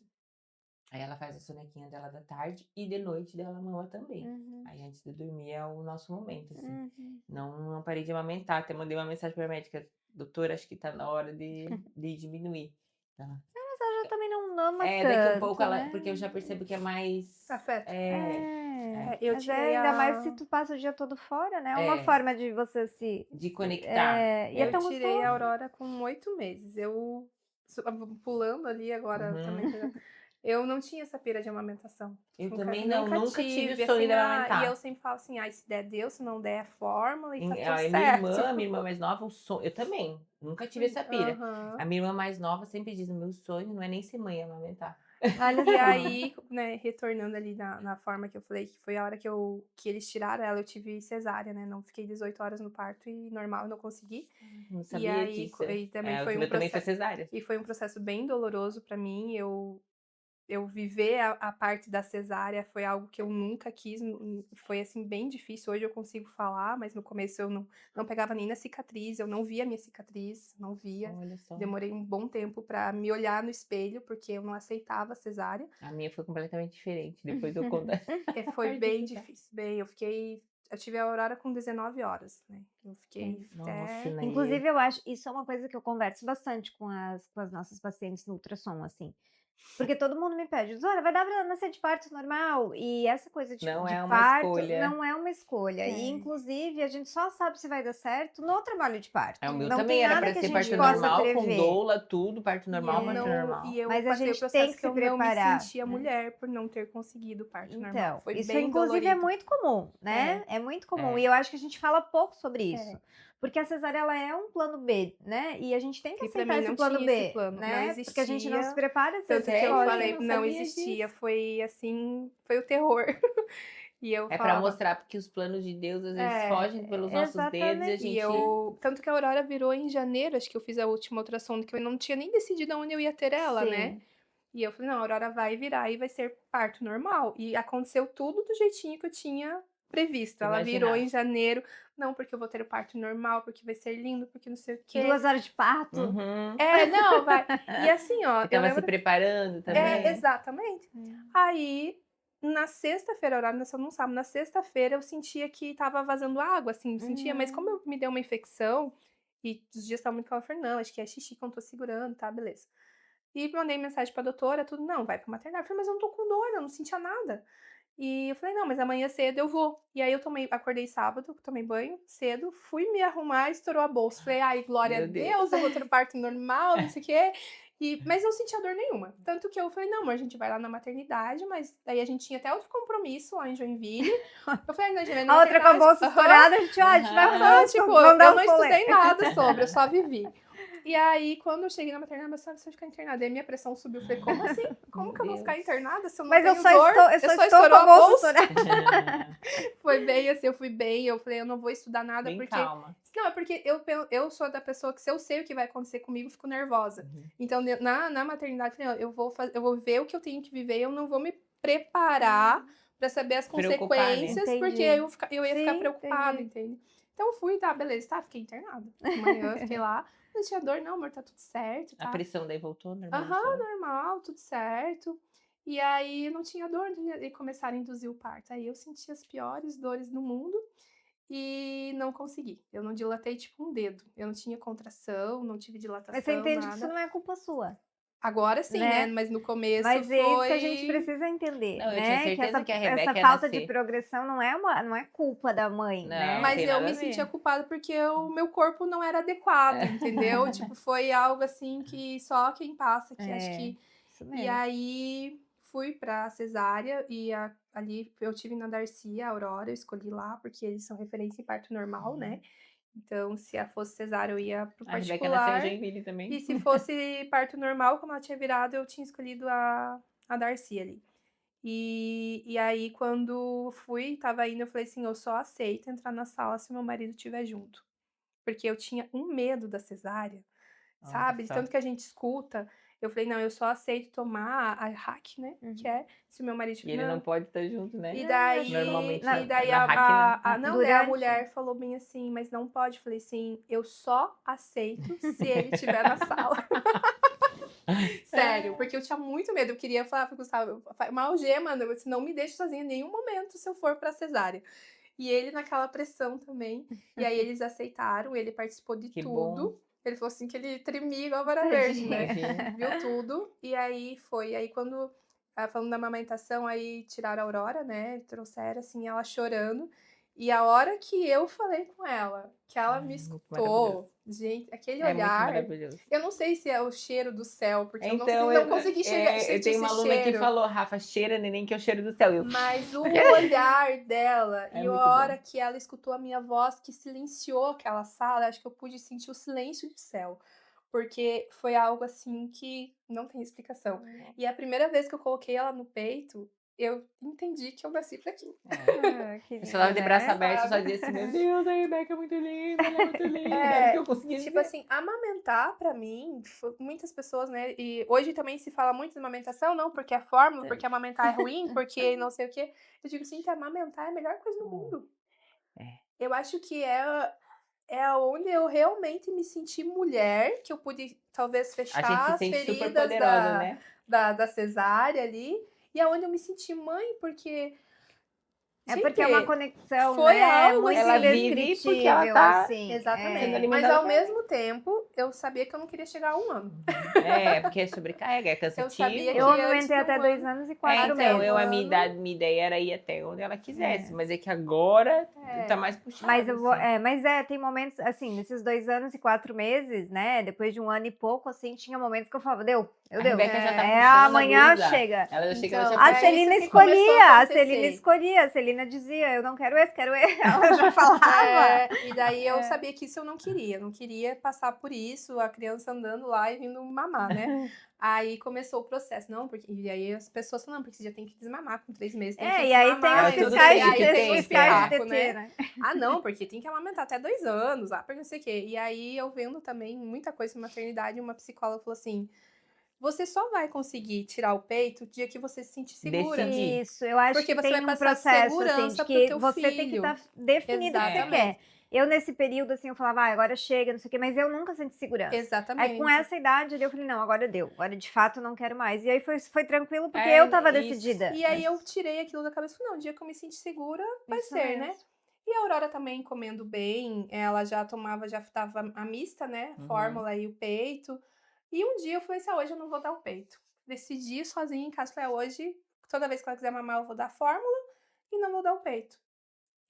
Aí ela faz a sonequinha dela da tarde e de noite dela mama também. Uhum. Aí antes de dormir é o nosso momento, assim. Uhum. Não parei de amamentar, até mandei uma mensagem pra médica, doutora, acho que tá na hora de diminuir. Ela, Mas ela já também não mama daqui a pouco tanto, ela, né? porque eu já percebo que é mais, Afeto. É, Eu mas tirei ainda mais se a. tu passa o dia todo fora, né? É uma forma de você de conectar. e é Eu tão tirei a gostoso. Aurora com 8 meses. Pulando ali agora também. Uhum. Eu não tinha essa pira de amamentação. Eu também não, Nunca nunca tive o tive, sonho assim, de e eu amamentar. sempre falo assim, se der Deus, se não der, é fórmula e tá tudo A certo. minha irmã mais nova, eu também, nunca tive essa pira. A Aham. minha irmã mais nova sempre diz, o meu sonho não é nem ser mãe, é amamentar. Olha E só. aí, né, retornando ali na forma que eu falei, que foi a hora que eles tiraram ela, eu tive cesárea, né? Não fiquei 18 horas no parto e normal, eu não consegui. Não E sabia aí, disso. e também O foi um meu também foi processo. cesárea. E foi um processo bem doloroso pra mim. eu viver a parte da cesárea foi algo que eu nunca quis, foi assim bem difícil. Hoje eu consigo falar, mas no começo eu não pegava nem na cicatriz, eu não via minha cicatriz, não via. Olha só. Demorei um bom tempo pra me olhar no espelho, porque eu não aceitava a cesárea. A minha foi completamente diferente. Depois eu conto. Foi bem Participar. difícil, eu tive a Aurora com 19 horas, né? Eu fiquei Nossa, até... né? Inclusive, eu acho, isso é uma coisa que eu converso bastante com as nossas pacientes no ultrassom, assim. Porque todo mundo me pede, Zora, vai dar pra nascer de parto normal? E essa coisa, tipo, Não de é uma parto escolha. não é uma escolha. E, inclusive, a gente só sabe se vai dar certo no trabalho de parto. O meu Não também tem era nada pra que a ser gente parto possa normal, com prever. doula, tudo, parto E normal, eu parto normal. não, e eu Mas a passei o gente tem processo que que se eu não me preparar, sentia né? mulher por não ter conseguido o parto normal. Então, Foi isso bem inclusive é dolorido. muito comum, né? É muito comum. É. E eu acho que a gente fala pouco sobre isso. É. Porque a cesárea, ela é um plano B, né? E a gente tem que E pra aceitar mim esse não plano tinha B, esse plano, não né? Porque a gente não se existia. prepara, você Tanto que eu Sério? escolhe. falei, Eu não não sabia existia, disso. foi assim, foi o terror. E eu É pra falava, mostrar porque os planos de Deus às vezes É, fogem pelos nossos dedos e a exatamente. gente. tanto que a Aurora virou em janeiro, acho que eu fiz a última ultrassom, que eu não tinha nem decidido onde eu ia ter ela, né? Sim. E eu falei, não, a Aurora vai virar e vai ser parto normal. E aconteceu tudo do jeitinho que eu tinha previsto. Ela virou em Imaginasse. janeiro, não, porque eu vou ter o parto normal, porque vai ser lindo, porque não sei o quê. 2 horas de parto. Uhum. Não, vai. E assim, ó, Você eu tava se lembro. preparando também? Exatamente. Aí, na sexta-feira, a Aurora nasceu num sábado, na sexta-feira eu sentia que tava vazando água, assim, sentia, mas como me deu uma infecção, e os dias estavam muito calor, eu falei, não, acho que é xixi que eu não tô segurando, tá, beleza. E mandei mensagem pra doutora, tudo, não, vai pro maternário. Eu falei, mas eu não tô com dor, eu não sentia nada. E eu falei, não, mas amanhã cedo eu vou. E aí eu acordei sábado, tomei banho cedo, fui me arrumar, estourou a bolsa. Falei, ai, glória a Meu Deus. Deus, eu vou ter parto normal, não sei o quê. Mas não sentia dor nenhuma. Tanto que eu falei, não, amor, a gente vai lá na maternidade, mas daí a gente tinha até outro compromisso lá em Joinville. Eu falei, não, a gente vai na A outra com a maternidade. bolsa estourada, a gente, ó, a gente vai arrumar, Tipo, vamos dar eu um não rolê. estudei nada sobre, eu só vivi. E aí, quando eu cheguei na maternidade, eu falei, você vai ficar internada. Aí minha pressão subiu. Eu falei, como assim? Como Meu que eu vou ficar Deus. internada se eu não Mas eu tenho só dor? estou, eu só estou com estourou a bolsa estourada. Foi bem assim, eu fui bem. Eu falei, eu não vou estudar nada Bem porque... calma. Não, é porque eu sou da pessoa que se eu sei o que vai acontecer comigo, eu fico nervosa. Uhum. Então, na maternidade, eu falei, eu vou ver o que eu tenho que viver, eu não vou me preparar pra saber as Preocupar, né? consequências, porque Entendi. eu ia ficar Sim, preocupada, entendi. entende? Então, fui, tá, beleza, tá, fiquei internada. Amanhã, fiquei lá. Não tinha dor, não, amor, tá tudo certo, A tá? pressão daí voltou, Aham, normalizou. normal, tudo certo. E aí não tinha dor e começaram a induzir o parto. Aí eu senti as piores dores do mundo e não consegui. Eu não dilatei tipo um dedo. Eu não tinha contração, não tive Mas você dilatação, entende que isso nada. não é culpa sua, Agora sim, né? né? Mas no começo Mas é isso que a gente foi. precisa entender, Não, eu tinha né? Que certeza que a essa Rebeca ia falta de nascer. progressão não é culpa da mãe, Não, né? Mas tem eu nada me a ver. sentia culpada porque o meu corpo não era adequado, entendeu? Tipo, foi algo assim que só quem passa, que acho que. Isso E mesmo. aí fui pra cesárea e ali eu tive na Darcy, a Aurora, eu escolhi lá, porque eles são referência em parto normal, né? Então, se fosse cesárea, eu ia pro A Rebeca nasceu em particular. Joinville também. E se fosse parto normal, como ela tinha virado, eu tinha escolhido a Darcy ali. E aí, quando fui, tava indo, eu falei assim, eu só aceito entrar na sala se meu marido estiver junto. Porque eu tinha um medo da cesárea, Olha sabe? De só. tanto que a gente escuta. Eu falei, não, eu só aceito tomar a hack, né? Que é se o meu marido... E ele não pode estar junto, né? E daí, Normalmente, a na hack, não, daí a Durante. mulher falou bem assim, mas não pode. Eu falei assim, eu só aceito se ele estiver na sala. Sério, porque eu tinha muito medo. Eu queria falar pro Gustavo, uma algema, não me deixe sozinha em nenhum momento se eu for pra cesárea. E ele naquela pressão também. E aí eles aceitaram, ele participou de Que tudo. bom. Ele falou assim que ele tremia igual a vara verde, né? Imagina. Viu tudo. E aí foi. Aí quando, falando da amamentação, aí tiraram a Aurora, né? Trouxeram, assim, ela chorando. E a hora que eu falei com ela, que ela me Muito maravilhoso. escutou, gente, aquele É muito olhar. maravilhoso. Eu não sei se é o cheiro do céu, porque eu Então, não consegui chegar, eu sentir tenho uma esse aluna que cheiro. falou, Rafa, cheira neném que é o cheiro do céu. Eu, Mas o olhar dela É e a muito hora bom. que ela escutou a minha voz, que silenciou aquela sala, acho que eu pude sentir o silêncio do céu. Porque foi algo assim que não tem explicação. E a primeira vez que eu coloquei ela no peito, eu entendi que eu nasci pra aquilo. É. Ah, que Eu só tava de lindo, braço né? aberto, só Sabe? dizia assim, meu Deus, a Rebeca é muito linda, ela é muito linda. Era o que eu conseguia Tipo dizer. assim, amamentar pra mim, muitas pessoas, né? E hoje também se fala muito de amamentação, não porque é fórmula, porque amamentar é ruim, porque não sei o quê. Eu digo assim, que amamentar é a melhor coisa do mundo. É. Eu acho que é onde eu realmente me senti mulher, que eu pude talvez A gente fechar se as sente super feridas poderosa, né? da cesárea ali, e é onde eu me senti mãe, porque, É porque é uma gente, conexão, foi né? algo Muito Ela assim. vive porque ela indescritível, tá assim. sendo Exatamente. Mas alimentada ao por ela. mesmo tempo, eu sabia que eu não queria chegar a 1 ano. É, porque sobrecarrega, é Eu sabia cansativo. que Eu antes amamentei de até 1 2 ano, anos e É, 4 até então, 1 eu, a meses. ano, minha ideia era ir até onde ela quisesse, É. mas é que agora tá é, mais puxado, Mas eu vou, assim. tem momentos, assim, nesses 2 anos e 4 meses, né? Depois de 1 ano e pouco, assim, tinha momentos que eu falava, deu, A deu. Rebeca já tá É, puxando a amanhã blusa. chega. Ela já chega, ela então, já A puxa. é isso Celina que começou a escolhia, acontecer. a Celina dizia, eu não quero esse, quero esse. Ela já falava. E daí eu É. sabia que isso eu não queria passar por isso, a criança andando lá e vindo mamar, né? Aí começou o processo, não, porque e aí as pessoas falam, não, porque você já tem que desmamar com 3 meses, tem que E aí tem desmamar, os É, tudo fiscais tem de, que aí tem, tem os fiscais de é. pirraco, TT, né? né? Ah, não, porque tem que amamentar até 2 anos, porque não sei o quê. E aí eu vendo também muita coisa de maternidade, uma psicóloga falou assim: você só vai conseguir tirar o peito o dia que você se sentir segura. Decidir. Isso, eu acho Porque que você vai tem um passar processo, assim, de segurança pro que teu você tem que filho. estar definido o que você Exatamente. quer. Eu, nesse período, assim, eu falava, agora chega, não sei o quê, mas eu nunca senti segurança. Aí, com Exatamente. essa idade, ali, eu falei, não, agora deu. Agora, de fato, não quero mais. E aí foi tranquilo, porque É, eu tava isso. decidida. E aí eu tirei aquilo da cabeça e falei, não, o dia que eu me sentir segura, vai Isso ser, né? mesmo. E a Aurora também comendo bem, ela já tomava, já tava a mista, né? Uhum. Fórmula e o peito. E um dia eu falei assim, hoje eu não vou dar o peito. Decidi sozinha em casa, falei, hoje, toda vez que ela quiser mamar, eu vou dar fórmula e não vou dar o peito.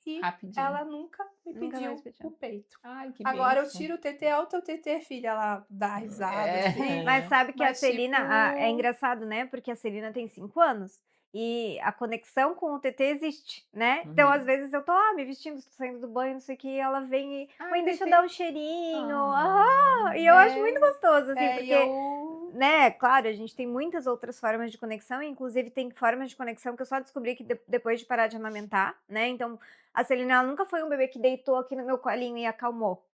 E Rapidinho. ela nunca me Nunca mais pediu pediu. o peito. Ai, que Agora eu bênção. tiro o TT, olha o teu TT, filha. Ela dá risada, assim. Mas sabe que a Mas, Celina, é tipo, engraçado, né? Porque a Celina tem 5 anos e a conexão com o TT existe, né? Então, Uhum. às vezes eu tô me vestindo, tô saindo do banho, não sei o que, e ela vem e, Ai, mãe, deixa eu TT. dar um cheirinho, e eu acho muito é, gostoso, assim, e porque, eu... né, claro, a gente tem muitas outras formas de conexão, inclusive tem formas de conexão que eu só descobri que depois de parar de amamentar, né? Então, a Celina, ela nunca foi um bebê que deitou aqui no meu colinho e acalmou.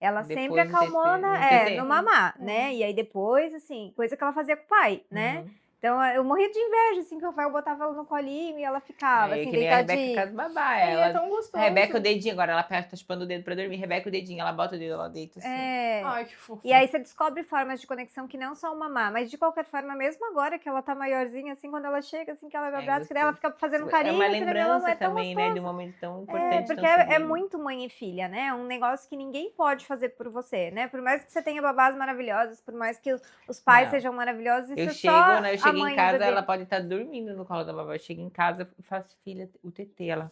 Ela sempre Depois do acalmou TT, no TT. no mamar, É. né? E aí depois, assim, coisa que ela fazia com o pai, né? Uhum. Então eu morria de inveja, assim, que o pai botava ela no colinho e ela ficava, É assim, que nem a Rebeca deitadinha. casa babá. E é Ela, tão a gostoso. Rebeca o dedinho, agora ela tá chupando o dedo pra dormir. Rebeca o dedinho, ela bota o dedo, ela deita assim. Ai, que fofo. E aí você descobre formas de conexão que não são o mamar, mas de qualquer forma, mesmo agora que ela tá maiorzinha, assim, quando ela chega, assim, que ela me abraça, que daí ela gostoso. fica fazendo um É carinho, uma assim, na minha mão, lembrança é tão também, né? De um gostoso. momento tão importante, Porque tão é sublime. muito mãe e filha, né? É um negócio que ninguém pode fazer por você, né? Por mais que você tenha babás maravilhosos, por mais que os pais Não. sejam maravilhosos, isso Eu é chego, só né? Eu a chego em mãe e o casa, bebê. ela pode estar dormindo no colo da babá. Eu chego em casa e faço, filha, o TT, ela.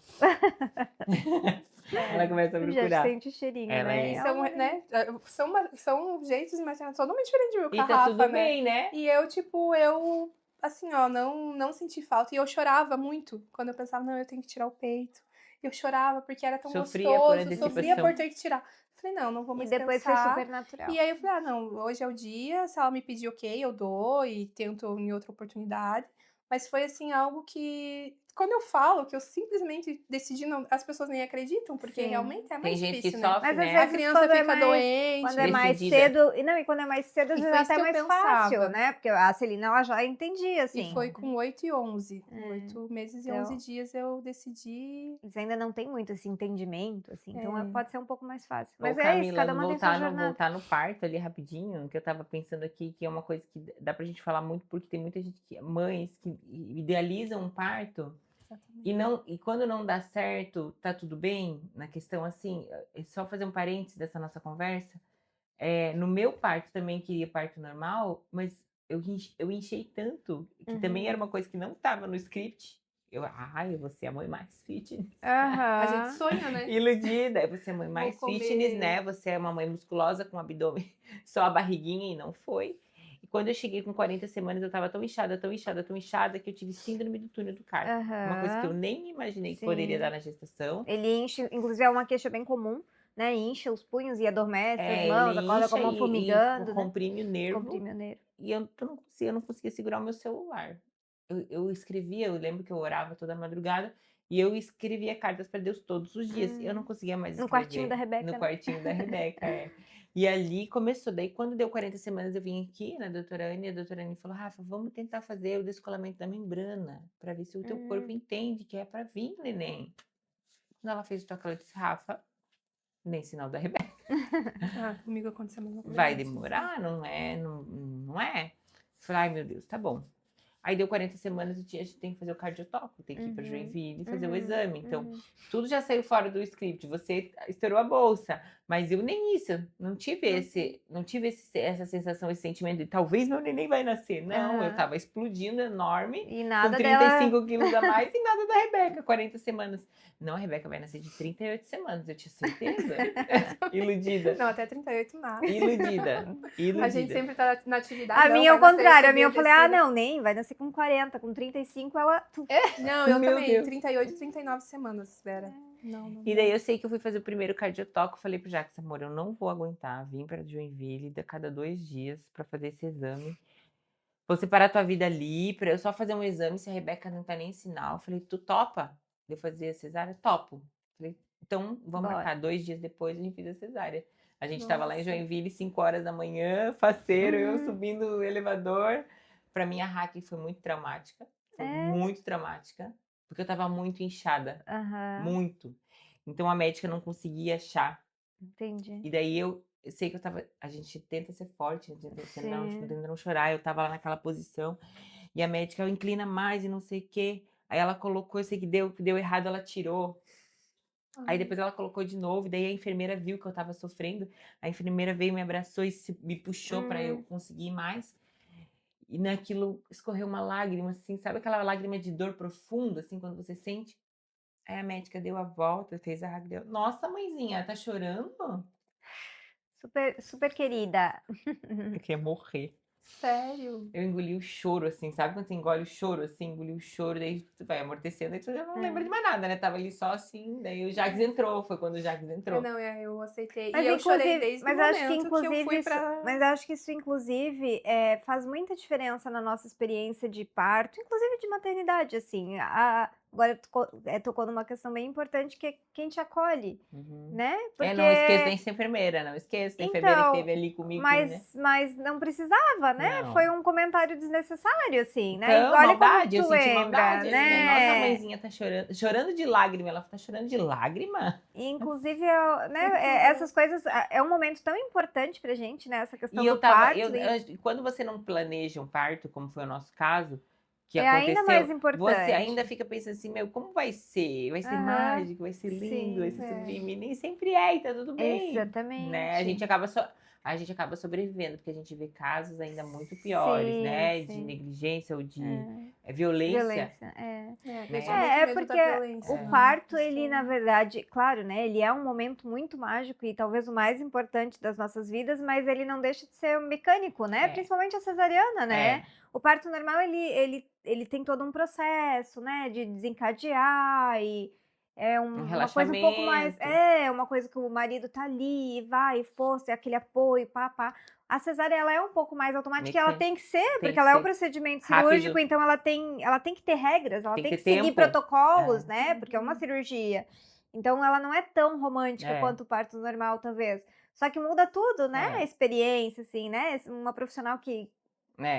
Ela começa a Já procurar. sente o cheirinho, Ela né? é. E É são, uma né, são jeitos de imaginar totalmente diferentes de mim com E a tá Rafa, tudo né? bem, né? E eu, tipo, assim, ó, não senti falta. E eu chorava muito quando eu pensava, não, eu tenho que tirar o peito. Eu chorava porque era tão Sofria por gostoso, sofria antecipação. por ter que tirar. Falei, não vou E mais depois foi pensar. super natural. E aí eu falei, não, hoje é o dia, se ela me pedir ok, eu dou e tento em outra oportunidade. Mas foi, assim, algo que, quando eu falo que eu simplesmente decidi, não, as pessoas nem acreditam, porque Sim. realmente é Tem mais gente que difícil, né? sofre, Mas às né? A vezes criança quando é fica mais, doente. quando é mais Decidida. cedo, e quando é mais cedo, às E vezes foi é isso até que eu mais fácil, pensava. né? Porque a Celina, ela já entendia, assim. E foi com 8 e 11. É. 8 meses e Então- 11 dias eu decidi. Eles ainda não têm muito esse entendimento, assim, então É. pode ser um pouco mais fácil. Ô, Mas é isso, Camila, cada uma tem sua jornada. voltar no parto ali rapidinho, que eu tava pensando aqui, que é uma coisa que dá pra gente falar muito, porque tem muita gente mães que idealizam um parto e quando não dá certo, tá tudo bem? Na questão assim, só fazer um parênteses dessa nossa conversa, no meu parto também queria parto normal, mas eu enchei tanto, que também era uma coisa que não tava no script. Eu vou ser a mãe mais fitness. A gente Aham. sonha, né? Iludida, você é a mãe Vou mais comer. fitness, né? Você é uma mãe musculosa com abdômen, só a barriguinha e não foi. E quando eu cheguei com 40 semanas, eu tava tão inchada, tão inchada, tão inchada, que eu tive síndrome do túnel do carpo. Uma coisa que eu Aham. nem imaginei que Sim. poderia dar na gestação. Ele enche, inclusive é uma queixa bem comum, né? Incha os punhos e adormece as Ele mãos, acorda com a incha mão formigando, né? comprime o nervo. Comprime o nervo. E eu não conseguia segurar o meu celular. eu escrevia, eu lembro que eu orava toda madrugada e eu escrevia cartas para Deus todos os dias. Eu não conseguia mais No quartinho da escrever no Rebeca, né? quartinho da Rebeca, é. E ali começou. Daí, quando deu 40 semanas, eu vim aqui na doutora Anne, e a doutora Anne falou: Rafa, vamos tentar fazer o descolamento da membrana para ver se o teu corpo entende que é para vir, neném. Quando ela fez o toque, ela disse: Rafa, nem sinal da Rebeca. Ah, comigo aconteceu a mesma coisa. Vai antes, demorar, não é? Não é? Eu falei, ai meu Deus, tá bom. Aí deu 40 semanas, a gente tem que fazer o cardiotoco, tem que ir para Joinville e fazer o exame. Então, tudo já saiu fora do script. Você estourou a bolsa, mas eu nem isso, não tive essa sensação, esse sentimento de talvez meu neném vai nascer. Não, eu tava explodindo enorme, E com nada 35 quilos a mais e nada da Rebeca, 40 semanas. Não, a Rebeca vai nascer de 38 semanas, eu tinha certeza. Iludida. Não, até 38 nada. Iludida. A gente sempre tá na atividade. A não, minha é vai o nascer, contrário, a subir, minha eu falei, ah, descer. não, nem, vai nascer com 40, com 35 ela... Não, eu Meu também, Deus. 38, 39 semanas, Vera. Não. E daí eu sei que eu fui fazer o primeiro cardiotoco, falei pro Jacques, amor, eu não vou aguentar, vim para Joinville a cada 2 dias para fazer esse exame. Vou separar tua vida ali, para eu só fazer um exame, se a Rebeca não tá nem em sinal. Eu falei, tu topa de eu fazer a cesárea? Topo. Falei, então vamos Bora. marcar, 2 dias depois a gente fez a cesárea. A gente tava lá em Nossa. Joinville, 5 horas da manhã, faceiro, eu subindo o elevador. Pra mim a hack foi muito traumática, foi muito traumática, porque eu tava muito inchada, muito. Então a médica não conseguia achar. Entendi. E daí eu sei que eu tava. A gente tenta ser forte, a gente tenta não chorar. Eu tava lá naquela posição. E a médica inclina mais e não sei o quê. Aí ela colocou, eu sei que deu errado, ela tirou. Aí depois ela colocou de novo, daí a enfermeira viu que eu tava sofrendo. A enfermeira veio, me abraçou e me puxou pra eu conseguir mais. E naquilo escorreu uma lágrima, assim, sabe aquela lágrima de dor profunda, assim, quando você sente? Aí a médica deu a volta, fez a hack, deu. Nossa, mãezinha, tá chorando? Super, super querida. Eu queria morrer. Sério? Eu engoli o choro, assim, sabe quando você engole o choro, assim, engoli o choro, daí tu vai amortecendo, aí tu já não lembra de mais nada, né? Tava ali só assim, daí o Jacques entrou, foi quando o Jacques entrou. Não, eu aceitei. Mas E eu chorei inclusive, desde mas o acho que momento que eu inclusive fui isso, pra... mas acho que isso inclusive faz muita diferença na nossa experiência de parto, inclusive de maternidade, assim. Agora tocou numa questão bem importante que é quem te acolhe, né? Porque Não esqueço da enfermeira, não esqueço da enfermeira que então, esteve ali comigo, né? mas não precisava, né? Não. Foi um comentário desnecessário, assim, né? E Então, olha como maldade, eu tu senti lembra, maldade, assim, né? nossa, a mãezinha tá chorando, chorando de lágrima, ela tá chorando de lágrima? E, inclusive, né, Muito essas coisas, é um momento tão importante pra gente, né? Essa questão E eu do tava, parto. quando você não planeja um parto, como foi o nosso caso, que É ainda mais aconteceu, importante. você ainda fica pensando assim, meu, como vai ser? Vai ser mágico, vai ser lindo, vai ser sublime. Nem sempre é, e tá tudo bem. Exatamente. Né? A gente acaba sobrevivendo, porque a gente vê casos ainda muito piores, né? De negligência ou de violência. Eu tinha muito medo porque da violência. o parto, ele, na verdade, claro, né? Ele é um momento muito mágico e talvez o mais importante das nossas vidas, mas ele não deixa de ser mecânico, né? Principalmente a cesariana, né? O parto normal, ele tem todo um processo, né? De desencadear e é uma coisa um pouco mais... uma coisa que o marido tá ali, vai, força, é aquele apoio, pá. A cesárea, ela é um pouco mais automática e ela tem que ser, porque ela é um procedimento cirúrgico, então ela tem que ter regras, ela tem que seguir protocolos, né? Porque é uma cirurgia. Então ela não é tão romântica quanto o parto normal, talvez. Só que muda tudo, né? A experiência, assim, né? Uma profissional que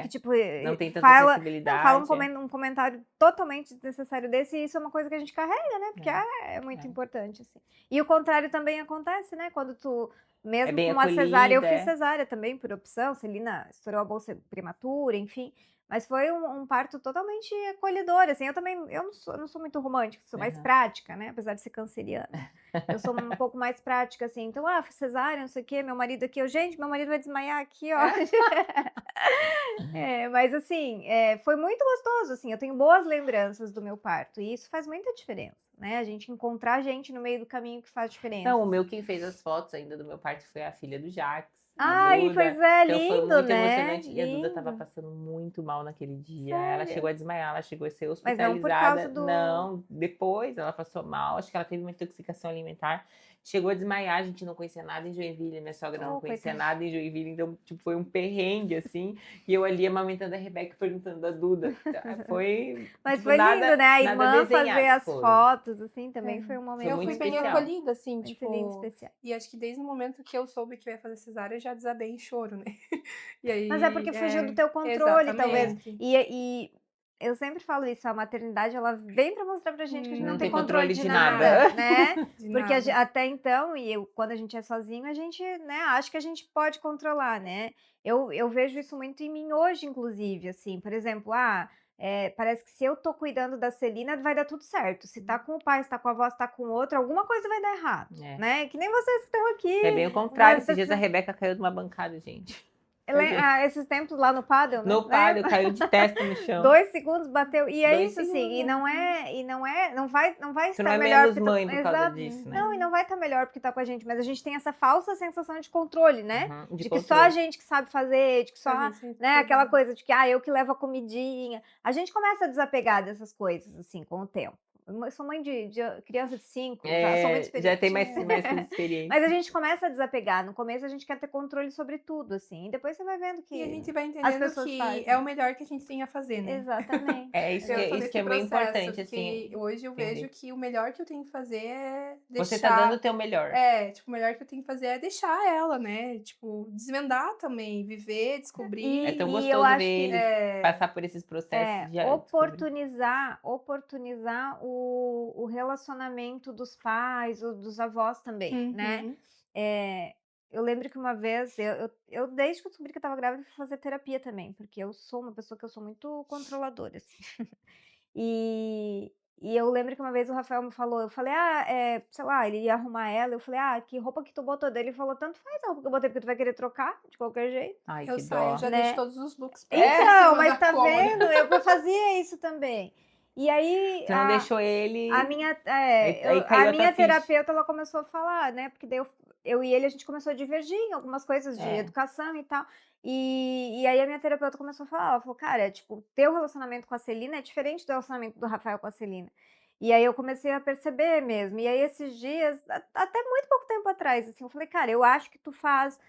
tipo, não tem tanta fala sensibilidade. um comentário totalmente desnecessário desse, e isso é uma coisa que a gente carrega, né? Porque é muito importante, assim. E o contrário também acontece, né? Quando tu, mesmo bem com uma cesárea, eu acolhida, fiz cesárea também por opção, Celina estourou a bolsa prematura, enfim. Mas foi um parto totalmente acolhedor, assim. Eu não sou muito romântica, sou mais prática, né? Apesar de ser canceriana. Eu sou um pouco mais prática, assim. Então, cesárea, não sei o quê, meu marido aqui, gente, meu marido vai desmaiar aqui, ó. Mas assim, foi muito gostoso, assim, eu tenho boas lembranças do meu parto, e isso faz muita diferença, né? A gente encontrar gente no meio do caminho que faz diferença. Não, o meu quem fez as fotos ainda do meu parto foi a filha do Jacques. Ai, pois é, então foi lindo, muito né? emocionante. E a Duda tava passando muito mal naquele dia. Ela chegou a desmaiar, ela chegou a ser Mas não hospitalizada. por causa do... Não, depois ela passou mal. Acho que ela teve uma intoxicação alimentar. chegou a desmaiar, a gente não conhecia nada em Joinville, minha sogra não Oh, conhecia coitada. nada em Joinville, então, tipo, foi um perrengue, assim, e eu ali amamentando a Rebeca, perguntando da Duda. Foi, Mas tipo, foi lindo, né? A nada irmã fazer desenhado. as Foi, fotos, assim, também É. foi um foi momento Eu muito fui muito bem especial. acolhida, assim, muito lindo, tipo. especial. E acho que desde o momento que eu soube que eu ia fazer cesárea, eu já desabei em choro, né? E Mas é aí. porque fugiu do teu controle, talvez. Exatamente. E eu sempre falo isso, a maternidade, ela vem pra mostrar pra gente que a gente não Não tem tem controle controle de de nada, nada. né? De Porque nada. até então, quando a gente é sozinho, a gente, né, acha que a gente pode controlar, né? Eu vejo isso muito em mim hoje, inclusive, assim, por exemplo, parece que se eu tô cuidando da Celina, vai dar tudo certo. Se tá com o pai, se tá com a avó, se tá com o outro, alguma coisa vai dar errado, É. né? Que nem vocês que estão aqui. É bem o contrário. Mas Esses dias a Rebeca caiu de uma bancada, gente. esses tempos lá no paddle, né? No paddle, caiu de testa no chão. 2 segundos bateu. E é 2 isso, assim, e não vai Você não estar é melhor menos porque mãe por causa exato. disso, né? Não, e não vai estar melhor porque tá com a gente, mas a gente tem essa falsa sensação de controle, né? Uhum, De que só a controle. gente que sabe fazer, de que só, A gente sempre né, aquela cuidando. coisa de que, eu que levo a comidinha. A gente começa a desapegar dessas coisas, assim, com o tempo. Eu sou mãe de criança de 5, já sou muito experiente. Já tem mais experiência. Mas a gente começa a desapegar. No começo a gente quer ter controle sobre tudo, assim. E depois você vai vendo que E a gente vai as entendendo pessoas que fazem. é o melhor que a gente tem a fazer, né? Exatamente. É isso, Eu tô isso nesse que é bem processo, importante, assim. que hoje eu entender. vejo que o melhor que eu tenho que fazer é deixar. Você tá dando o teu melhor. Tipo, o melhor que eu tenho que fazer é deixar ela, né? Tipo, desvendar também, viver, descobrir. É tão E eu gostoso acho ver que eles passar por esses processos de oportunizar o relacionamento dos pais ou dos avós também, né? Uhum. Eu lembro que uma vez, eu desde que eu descobri que eu tava grávida, fui fazer terapia também, porque eu sou uma pessoa que eu sou muito controladora, assim. E eu lembro que uma vez o Rafael me falou, eu falei, sei lá, ele ia arrumar ela, eu falei, que roupa que tu botou dele? Ele falou, tanto faz a roupa que eu botei, porque tu vai querer trocar, de qualquer jeito. Ai, Eu que saio, dó. já né? deixo todos os looks Então, cima mas da tá cômoda. vendo? Eu fazia isso também. E aí, Você não deixou ele. a minha, aí caiu a a minha tua ficha. terapeuta, ela começou a falar, né? Porque daí eu e ele, a gente começou a divergir em algumas coisas de É. educação e tal. E aí a minha terapeuta começou a falar, ela falou, cara, tipo, teu relacionamento com a Celina é diferente do relacionamento do Rafael com a Celina. E aí eu comecei a perceber mesmo. E aí esses dias, até muito pouco tempo atrás, assim, eu falei, cara, eu acho que tu faz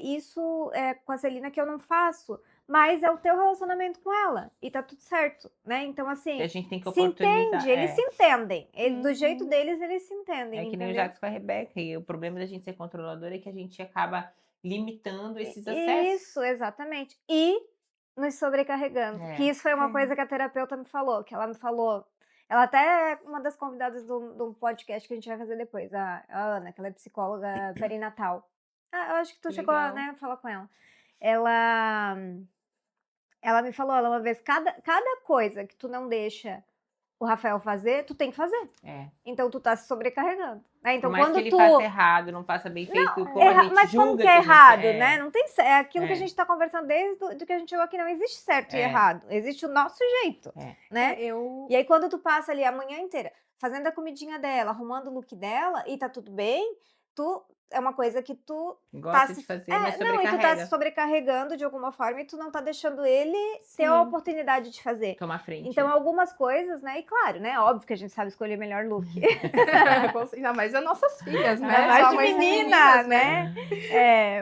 isso com a Celina que eu não faço, mas é o teu relacionamento com ela, e tá tudo certo, né? Então, assim, E a gente tem que se oportunizar. entende, eles se entendem. Do jeito Uhum. deles, eles se entendem, É que nem o entendeu? Jacques com a Rebeca. E o problema da gente ser controlador é que a gente acaba limitando esses acessos. Isso, exatamente. E nos sobrecarregando. Que isso foi uma coisa que a terapeuta me falou, ela até é uma das convidadas do podcast que a gente vai fazer depois, a Ana, que ela é psicóloga perinatal. Eu acho que tu Que chegou a, legal. né, falar com ela. Ela me falou uma vez, cada coisa que tu não deixa o Rafael fazer, tu tem que fazer. Então tu tá se sobrecarregando. Né? Então Por mais quando que ele tu faça errado, não faça bem feito, como a gente mas julga como que que é a gente errado, né? Não tem é aquilo que a É. gente tá conversando desde do que a gente chegou aqui, não existe certo e errado. Existe o nosso jeito, né? E aí quando tu passa ali a manhã inteira fazendo a comidinha dela, arrumando o look dela e tá tudo bem, é uma coisa que tu gosta de fazer, mas e tu tá sobrecarrega. se sobrecarregando de alguma forma e tu não tá deixando ele ter a oportunidade de fazer. Tomar frente. Então, algumas coisas, né? E claro, né? Óbvio que a gente sabe escolher melhor look. Ainda mais as nossas filhas, né? Mais Só de mães menina, meninas, né?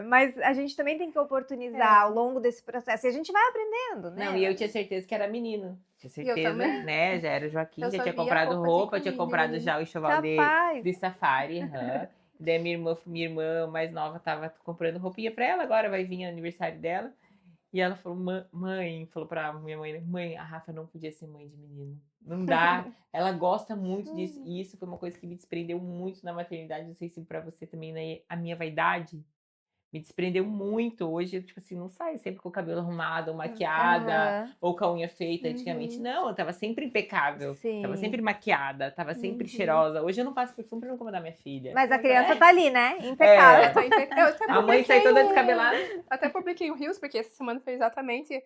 Mas a gente também tem que oportunizar ao longo desse processo. E a gente vai aprendendo, né? Não, e eu tinha certeza que era menino. Tinha certeza, também. né? Já era o Joaquim, Eu já só tinha via comprado roupa, de tinha menino, comprado menino. já o enxoval Capaz. de safari. Daí minha irmã mais nova tava comprando roupinha pra ela, agora vai vir o aniversário dela. E ela falou, mãe, falou pra minha mãe, a Rafa não podia ser mãe de menino. Não dá. Ela gosta muito disso. E isso foi uma coisa que me desprendeu muito na maternidade. Não sei se pra você também, né? A minha vaidade me desprendeu muito. Hoje, tipo assim, não saio sempre com o cabelo arrumado, ou maquiada, ou com a unha feita. Antigamente, não, eu tava sempre impecável. Sim. Tava sempre maquiada, tava sempre cheirosa. Hoje eu não passo perfume pra não incomodar minha filha. Mas a criança tá ali, né? Impecável. Eu até A mãe sai toda descabelada. Até publiquei o Reels, porque essa semana foi exatamente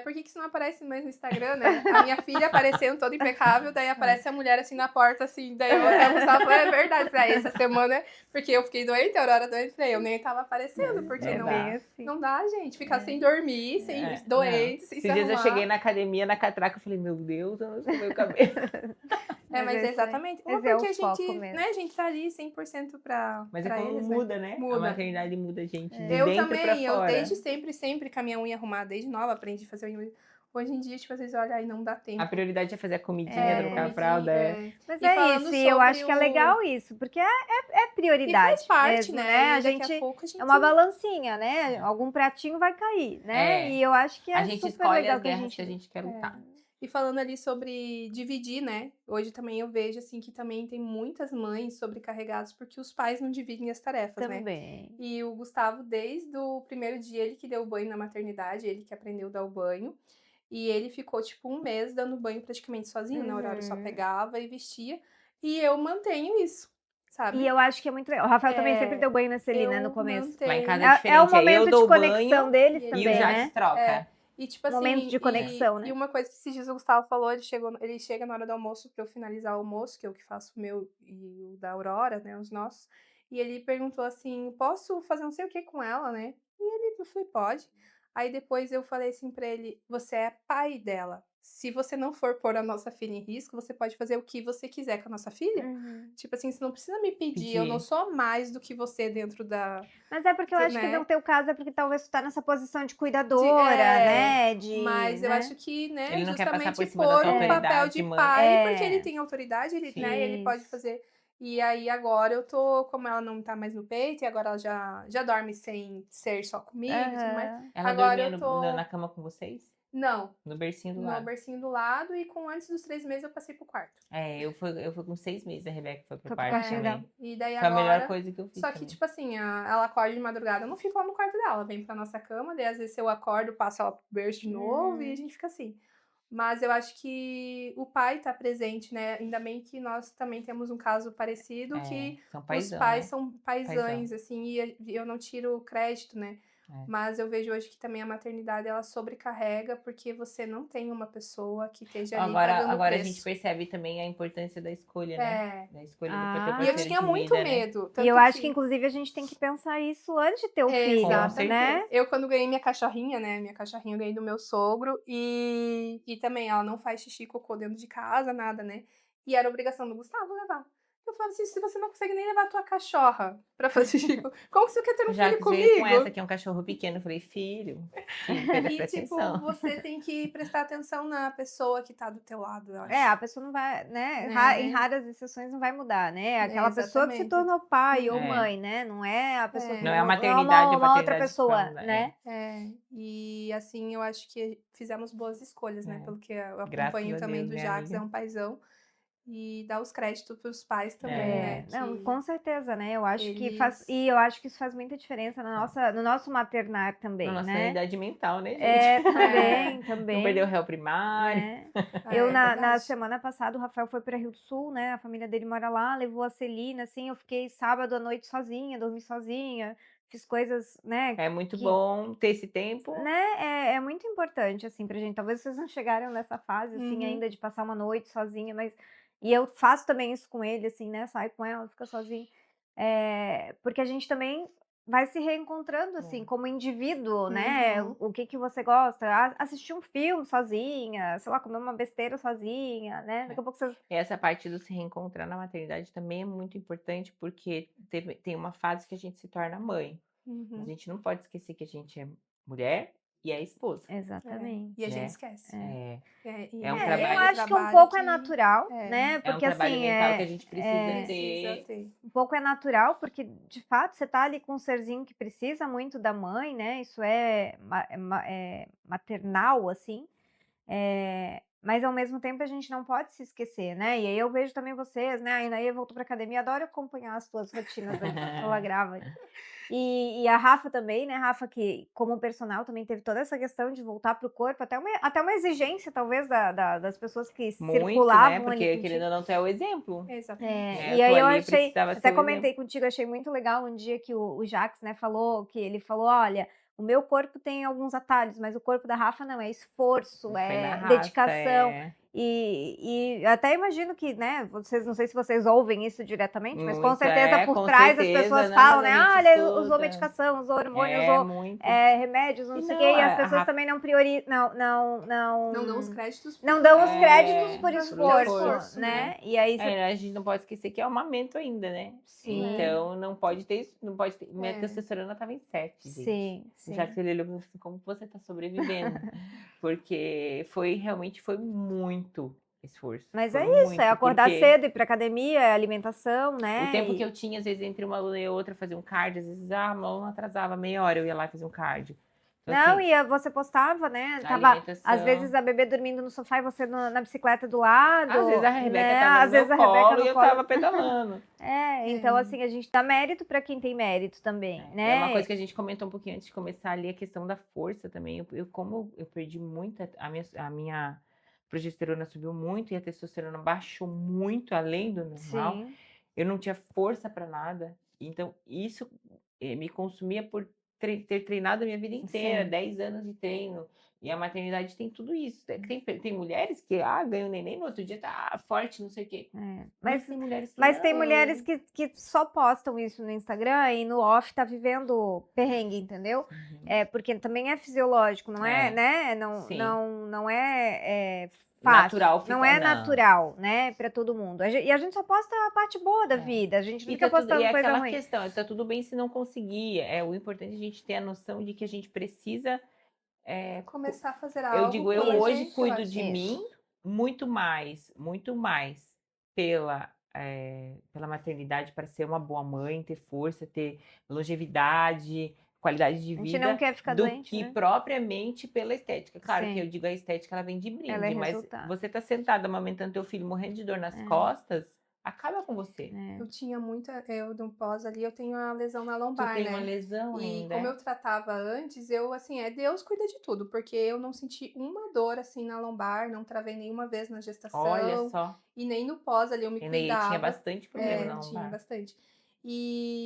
Por que isso não aparece mais no Instagram, né? A minha filha aparecendo toda impecável, daí aparece a mulher assim na porta, assim, daí eu até Gustavo falou, é verdade, pra essa semana, porque eu fiquei doente, a Aurora doente, eu nem tava aparecendo, porque É não, bem assim. não dá, gente, ficar sem dormir, sem doente, sem se Esses dias eu arrumar. cheguei na academia, na catraca, eu falei, meu Deus, eu não sei meu cabelo. Mas é isso aí. exatamente. Ou Mas é o porque a foco gente, mesmo. né, a gente tá ali 100% pra Mas é pra como eles, muda, né? A Muda. maternidade muda a gente, de Eu dentro pra também, eu fora. desde sempre com a minha unha arrumada, desde nova aprendi a fazer unha. Hoje em dia, tipo, às vezes olha aí não dá tempo. A prioridade é fazer a comidinha, trocar a fralda. Mas E é falando isso, e eu acho sobre que é o- legal isso, porque é E prioridade faz parte, mesmo, né? né? A E daqui gente a pouco a gente... é uma balancinha, né? Algum pratinho vai cair, né? É. E eu acho que A é gente super escolhe legal as que a guerras que a gente... gente quer lutar. E falando ali sobre dividir, né? Hoje também eu vejo, assim, que também tem muitas mães sobrecarregadas porque os pais não dividem as tarefas, né? Também. E o Gustavo, desde o primeiro dia, ele que deu banho na maternidade, ele que aprendeu a dar o banho. E ele ficou, tipo, um mês dando banho praticamente sozinho, né? O Aurora só pegava e vestia. E eu mantenho isso, sabe? E eu acho que é muito legal. O Rafael também sempre deu banho na Celina no Eu começo. Lá em casa é É o diferente, eu momento de dou o conexão banho deles e e também, o Jacques né? troca. E tipo assim, Momento de conexão, né? E uma coisa que esses dias o Gustavo falou, ele chega na hora do almoço pra eu finalizar o almoço, que é o que faço o meu e o da Aurora, né, os nossos. E ele perguntou assim, posso fazer não sei o que com ela, né? Eu falei, pode. Aí depois eu falei assim pra ele, você é pai dela. Se você não for pôr a nossa filha em risco, você pode fazer o que você quiser com a nossa filha. Tipo assim, você não precisa me pedir, eu não sou mais do que você dentro da... Mas é porque eu acho que né? no teu caso é porque talvez tu tá nessa posição de cuidadora, né? Mas eu né? acho que, né, Ele não quer passar justamente por cima da pôr tua um papel autoridade, de mãe. pai, porque ele tem autoridade, ele, né, ele pode Isso. fazer. E aí agora eu tô, como ela não tá mais no peito, e agora ela já dorme sem ser só comigo e tudo mais. Aham. Ela Agora dormia eu tô... na cama com vocês? Não, No bercinho do no lado. bercinho do lado, e com antes dos 3 meses eu passei pro quarto. Eu fui com 6 meses, a Rebeca foi pro Foi pro quarto quartinho também. dela. E daí Foi a melhor agora... coisa que eu fiz Só que, também. tipo assim, ela acorda de madrugada, eu não fico lá no quarto dela, ela vem pra nossa cama, daí às vezes eu acordo, passo ela pro berço de novo e a gente fica assim. Mas eu acho que o pai tá presente, né? Ainda bem que nós também temos um caso parecido, que São os paizão, pais né? são paizães, assim, e eu não tiro crédito, né? Mas eu vejo hoje que também a maternidade, ela sobrecarrega, porque você não tem uma pessoa que esteja ali pagando Agora a preço. gente percebe também a importância da escolha, né? Da escolha do teu Ah, parceiro E eu tinha de muito vida, né? medo. E tanto eu acho que, que inclusive, a gente tem que pensar isso antes de ter o filho, Exatamente. né? Eu, quando ganhei minha cachorrinha, né? Minha cachorrinha eu ganhei do meu sogro. E também ela não faz xixi e cocô dentro de casa, nada, né? E era obrigação do Gustavo levar. Eu falava assim, se você não consegue nem levar a tua cachorra pra fazer xixi, como que você quer ter um Já filho que veio com essa, comigo? que é um cachorro pequeno, eu falei, filho, E, presta tipo, atenção. você tem que prestar atenção na pessoa que tá do teu lado, eu acho. A pessoa não vai, né? Né? Em raras exceções não vai mudar, né? Aquela pessoa que se exatamente. tornou pai ou mãe, né? Não é a pessoa que Não é a não é maternidade, a uma outra paternidade pessoa, que vai mudar, né? E assim, eu acho que fizemos boas escolhas, né? Pelo que eu Graças acompanho a também Deus, do minha Jacques, amiga. é um paizão. E dar os créditos pros pais também, né? Não, que com certeza, né? Eu acho que eles- eu acho que isso faz muita diferença no nosso maternar também, Na nossa né? sanidade mental, né, gente? Também. Não perdeu o réu primário. Né? Eu, É na verdade. semana passada, o Rafael foi para Rio do Sul, né? A família dele mora lá, levou a Celina, assim, eu fiquei sábado à noite sozinha, dormi sozinha, fiz coisas, né? É muito que, bom ter esse tempo. né? É muito importante, assim, pra gente. Talvez vocês não chegaram nessa fase, assim, Uhum. ainda de passar uma noite sozinha, mas... E eu faço também isso com ele, assim, né? Saio com ela, fica sozinha. Porque a gente também vai se reencontrando, assim, como indivíduo, né? Uhum. O que você gosta. Assistir um filme sozinha, sei lá, comer uma besteira sozinha, né? Daqui a pouco vocês... E essa parte do se reencontrar na maternidade também é muito importante, porque tem uma fase que a gente se torna mãe. A gente não pode esquecer que a gente é mulher e é esposa. Exatamente. E a gente né? esquece. É um Eu trabalho. acho que um pouco é natural, né? É um Porque trabalho assim, mental que a gente precisa ter. um pouco é natural, porque de fato você tá ali com um serzinho que precisa muito da mãe, né? Isso é maternal, assim. Mas ao mesmo tempo a gente não pode se esquecer, né? E aí eu vejo também vocês, né? A Inaê voltou pra academia, adoro acompanhar as tuas rotinas aí, ela grava. E a Rafa também, né? Rafa, que como personal também teve toda essa questão de voltar pro corpo, até uma exigência, talvez, das pessoas que Muito, circulavam né? Porque ali querendo ou não, tu é o exemplo. Exatamente. Né? E aí Tu eu ali achei, precisava ser até o comentei contigo, achei muito legal um dia que o Jacques, né, falou, que ele falou, olha, o meu corpo tem alguns atalhos, mas o corpo da Rafa não, é esforço, Foi na é raça, dedicação. E até imagino que, né, vocês, não sei se vocês ouvem isso diretamente, mas com Muito, certeza por com trás as certeza, pessoas não, falam, mas né, a gente olha, usou escuta. medicação, usou hormônio, É, usou muito. remédios, não E sei o não, quê, e as a pessoas Rafa também não priorizam, Não dão os créditos não por dão os é, créditos por pelo esforço, esforço, né? E aí você... a gente não pode esquecer que é amamento ainda, né? Sim, Então, não pode ter isso, não pode ter. Minha É. testosterona tava em 7, gente. sim, Já sim. que ele olhou e falou assim, como você tá sobrevivendo? Porque realmente foi muito esforço. Mas Foi é isso, muito, é acordar porque cedo, ir pra academia, é alimentação, o né? tempo que eu tinha, às vezes, entre uma aluna e outra, fazer um cardio, às vezes, a mão atrasava meia hora, eu ia lá e fazia um cardio. Então, Não, assim, e você postava, né? a Tava, às vezes, alimentação. a bebê dormindo no sofá e você na bicicleta do lado, Às vezes a Rebeca né? tava Às no vezes meu a Rebeca colo no e eu colo. tava pedalando. Então, assim, a gente dá mérito pra quem tem mérito também, É uma né? coisa que a gente comentou um pouquinho antes de começar ali, a questão da força também. Como eu perdi muito, a minha progesterona subiu muito e a testosterona baixou muito além do normal. Sim. Eu não tinha força para nada. Então, isso me consumia por ter treinado a minha vida inteira, Sim. 10 anos de treino. E a maternidade tem tudo isso. Tem mulheres que ganham neném, no outro dia tá forte, não sei o quê. Mas tem mulheres que Mas tem não. mulheres que só postam isso no Instagram e no off tá vivendo perrengue, entendeu? Porque também é fisiológico, não é, né? Sim. Não é fácil. Natural Não é não. natural, né? Pra todo mundo. E a gente só posta a parte boa da vida. A gente não fica postando e coisa aquela ruim. questão, tá tudo bem se não conseguir. O importante é a gente ter a noção de que a gente precisa. começar a fazer Eu algo digo, eu pela hoje gente, eu cuido acho. de mim muito mais pela maternidade, para ser uma boa mãe, ter força, ter longevidade, qualidade de A gente não vida, quer ficar do doente, que né? propriamente pela estética. Claro que Sim. eu digo a estética, ela vem de brinde, Ela é mas resultado. você tá sentada amamentando teu filho morrendo de dor nas costas, acaba com você. Eu tinha eu no pós ali, eu tenho a lesão na Tu lombar, tem né? uma lesão E ainda. como eu tratava antes, Deus cuida de tudo, porque eu não senti uma dor assim na lombar, não travei nenhuma vez na gestação. Olha só. E nem no pós ali eu me cuidava. Tinha bastante problema na lombar. Tinha bastante.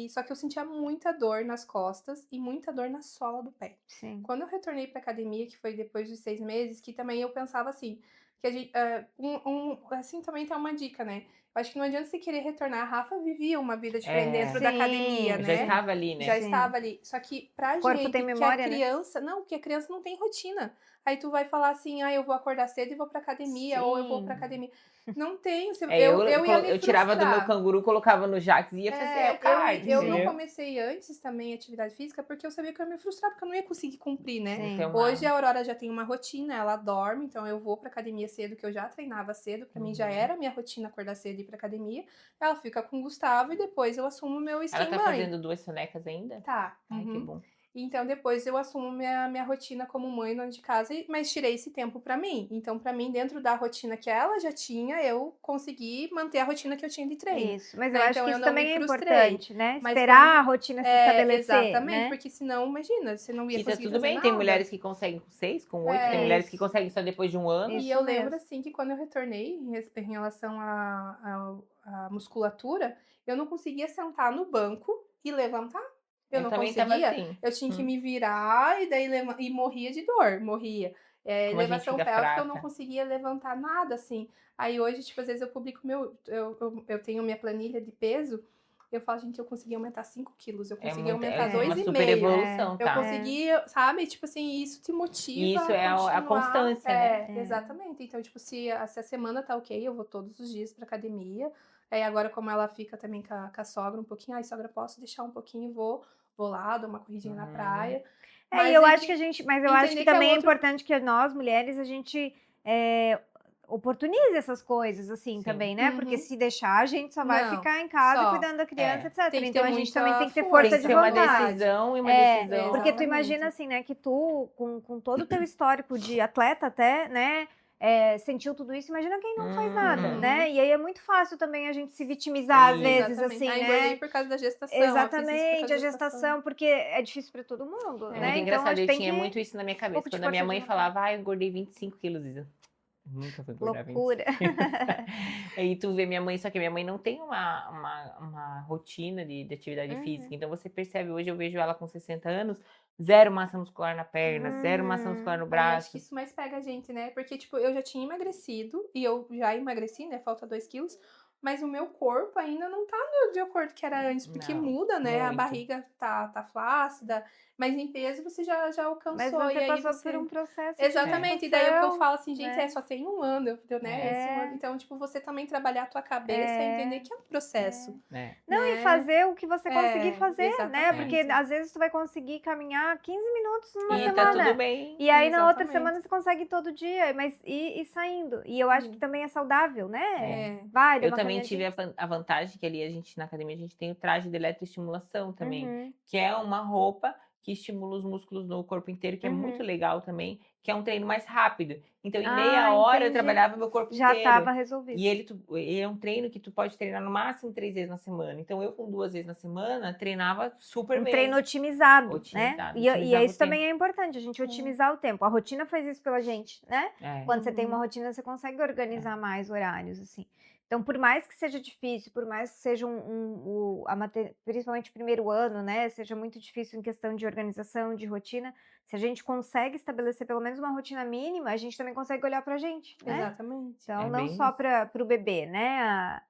Só que eu sentia muita dor nas costas e muita dor na sola do pé. Sim. Quando eu retornei pra academia, que foi depois de 6 meses, que também eu pensava assim, que a gente, assim também tem uma dica, né? Eu acho que não adianta você querer retornar. A Rafa vivia uma vida diferente dentro da academia, né? Já estava ali, né? Já estava ali. Só que pra O corpo gente tem memória, que a criança... Não, porque a criança não tem rotina. Aí tu vai falar assim, eu vou acordar cedo e vou pra academia, ou eu vou pra academia. Não tem. Eu ia me tirava do meu frustrar. canguru, colocava no Jax e ia fazer o cardio. Eu não comecei antes também atividade física porque eu sabia que eu ia me frustrar, porque eu não ia conseguir cumprir, né? Hoje a Aurora já tem uma rotina, ela dorme, então eu vou pra academia cedo, que eu já treinava cedo, pra mim já era minha rotina acordar cedo e ir pra academia. Ela fica com o Gustavo e depois eu assumo o meu stream Ela tá fazendo 2 sonecas ainda? Tá. Ai, que bom. Então, depois eu assumo minha rotina como mãe dona de casa, mas tirei esse tempo pra mim. Então, pra mim, dentro da rotina que ela já tinha, eu consegui manter a rotina que eu tinha de treino. Isso, mas eu acho Então, que eu isso não também me é frustrei. importante, né? Mas Esperar a rotina se estabelecer, exatamente, né? porque senão, imagina, você não ia E tá conseguir tudo fazer bem, nada. tem mulheres que conseguem com 6, com 8, tem mulheres que conseguem só depois de um ano. E eu lembro, assim, que quando eu retornei, em relação à musculatura, eu não conseguia sentar no banco e levantar. Eu não também conseguia. Tava assim. Eu tinha que me virar e daí morria de dor, morria. Elevação pélvica, eu não conseguia levantar nada, assim. Aí hoje, tipo, às vezes eu publico eu tenho minha planilha de peso, eu falo, gente, eu consegui aumentar 5 quilos, eu consegui aumentar 2,5. É uma super evolução, tá? Eu consegui, sabe? Tipo assim, isso te motiva isso a continuar. A constância, né? Exatamente. Então, tipo, se a semana tá ok, eu vou todos os dias pra academia. Aí agora, como ela fica também com a sogra um pouquinho, sogra, posso deixar um pouquinho, vou lá, dou uma corridinha na praia. Mas eu acho que também é importante que nós, mulheres, a gente oportunize essas coisas, assim, também, né? Porque se deixar, a gente só vai ficar em casa cuidando da criança, etc. Então a gente também tem que ter força de vontade. Tem que ter uma decisão e uma decisão. Porque tu imagina, assim, né, que tu, com todo o teu histórico de atleta até, né, sentiu tudo isso, imagina quem não faz nada, né? E aí é muito fácil também a gente se vitimizar, às vezes, assim, né? Engordei por causa da gestação. Exatamente, a gestação, porque é difícil pra todo mundo, né? Muito engraçado, eu tinha muito isso na minha cabeça. Quando a minha mãe falava, eu engordei 25 quilos, Isa. Nunca fui engordar 25 Loucura. Aí tu vê minha mãe, só que minha mãe não tem uma rotina de atividade física. Uhum. Então você percebe, hoje eu vejo ela com 60 anos, zero massa muscular na perna, zero massa muscular no Aí eu acho que braço. isso mais pega a gente, né? Porque, tipo, eu já tinha emagrecido, e eu já emagreci, né? Falta 2 quilos, mas o meu corpo ainda não tá de acordo que era antes, porque Não, muda, né? A muito. barriga tá flácida, mas em peso você já Mas alcançou, e você aí passou você... por um processo de Exatamente, e daí o que eu construção, falo assim, gente, né? só tem um ano, né? Esse um ano. É, Então, tipo, você também trabalhar a tua cabeça e entender que é um processo, né? Não, e né? fazer o que você conseguir fazer, né? Porque Exatamente. às vezes tu vai conseguir caminhar 15 minutos numa E tá semana. tudo bem. E aí na outra Exatamente. semana você consegue todo dia, mas e saindo. E eu acho que também é saudável, né? É. Vai, dá Eu uma também caminhadinha. tive a vantagem que ali a gente, na academia, a gente tem o traje de eletroestimulação também, Uhum, que é uma roupa que estimula os músculos no corpo inteiro, que é muito uhum. legal também, que é um treino mais rápido. Então, em Ah, meia hora eu entendi. trabalhava meu corpo Já inteiro. estava resolvido. E ele é um treino que tu pode treinar no máximo 3 vezes na semana. Então, eu com 2 vezes na semana treinava super Um bem. treino otimizado, né? Otimizado, E otimizava isso o também tempo. é importante, a gente otimizar o tempo. A rotina faz isso pela gente, né? É. Quando você tem uma rotina, você consegue organizar mais horários, assim. Então, por mais que seja difícil, por mais que seja principalmente o primeiro ano, né, seja muito difícil em questão de organização, de rotina, se a gente consegue estabelecer pelo menos uma rotina mínima, a gente também consegue olhar pra gente, né? Exatamente. Então, É não bem só isso. para o bebê, né?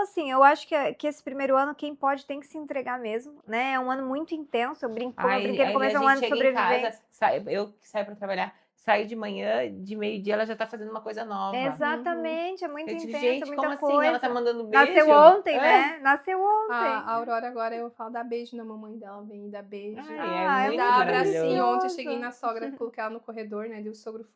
Assim, eu acho que esse primeiro ano, quem pode tem que se entregar mesmo, né? É um ano muito intenso, como eu brinquei no Aí começo, a é um gente ano de chega em casa, sobrevivência. eu que saio pra trabalhar, saio de manhã, de meio-dia ela já tá fazendo uma coisa nova. Exatamente, é muito Eu digo, intenso, gente, muita como assim? Ela tá coisa. mandando beijo? Nasceu ontem, É. né? Nasceu ontem. A Aurora agora eu falo, dá beijo na mamãe dela, vem dar beijo. Ai, é Ah, é muito Dá abracinho. maravilhoso. Ontem eu cheguei na sogra, coloquei ela no corredor, né? E o sogro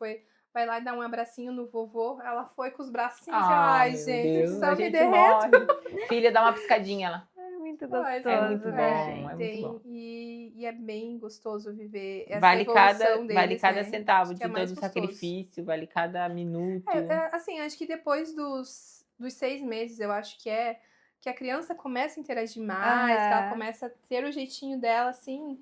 vai lá e dá um abracinho no vovô. Ela foi com os bracinhos. Ah, Ai, meu gente, Deus, só a me gente derreto. morre. Filha, dá uma piscadinha lá. É muito Mas É muito gostoso, né, bom, gente? é muito bom. E é bem gostoso viver essa Vale evolução vale deles, cada né? centavo Acho que é de mais todo o gostoso. sacrifício, vale cada minuto. Assim, acho que depois dos 6 meses, eu acho que a criança começa a interagir mais, que ela Aham. começa a ter o jeitinho dela, assim,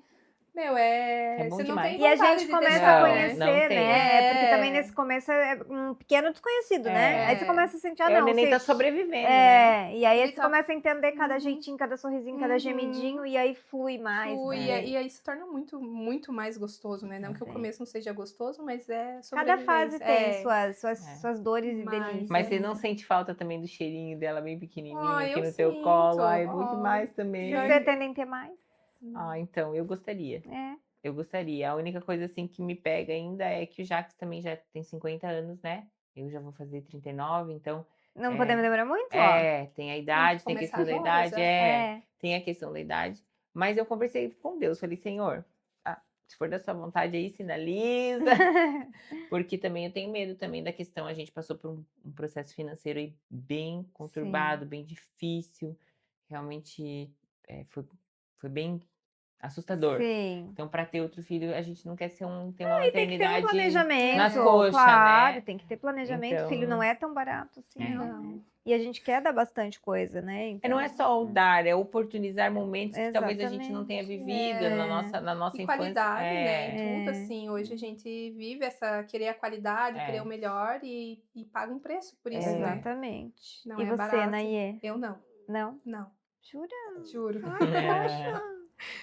meu, É bom você não tem demais. E a vontade gente de começa deixar, a Não, né? não conhecer, tem. né? Porque também nesse começo é um pequeno desconhecido, né? Aí você É. começa a sentir, ah, O não, neném tá se- sobrevivendo, né? E aí Ele você tá- começa a entender cada Uhum. jeitinho, cada sorrisinho, cada gemidinho, e aí flui mais, Flui, né? e aí se torna muito, muito mais gostoso, né? Não que o Sim. começo não seja gostoso, mas é Cada fase sobrevivência. tem É. suas dores e Mas- delícias. Mas você não sente falta também do cheirinho dela bem pequenininha aqui eu no teu sinto. colo? Ai, é bom Ai. demais também. Vocês pretendem ter mais? Ah, então, eu gostaria. É. Eu gostaria. A única coisa, assim, que me pega ainda é que o Jax também já tem 50 anos, né? Eu já vou fazer 39, então... Não podemos demorar muito, ó. Tem a idade, tem a começar questão da agora idade, já. tem a questão da idade. Mas eu conversei com Deus, falei, Senhor, se for da sua vontade aí, sinaliza. Porque também eu tenho medo também da questão, a gente passou por um processo financeiro aí bem conturbado, bem difícil. Realmente foi bem assustador. Sim. Então, para ter outro filho, a gente não quer ter uma E tem que ter um maternidade planejamento, nas coxas, claro, né? tem que ter planejamento. Então, Filho não é tão barato assim, É. não. Não. E a gente quer dar bastante coisa, né? Então, Não é só o dar, é oportunizar momentos que talvez a gente não tenha Exatamente. vivido na nossa E infância. qualidade, né? Em tudo, É. assim. Hoje a gente vive querer a qualidade, querer o melhor e paga um preço por isso, né? Exatamente. Não E é você, barato. Nayê? Eu não. Não? Não. Jura? Juro.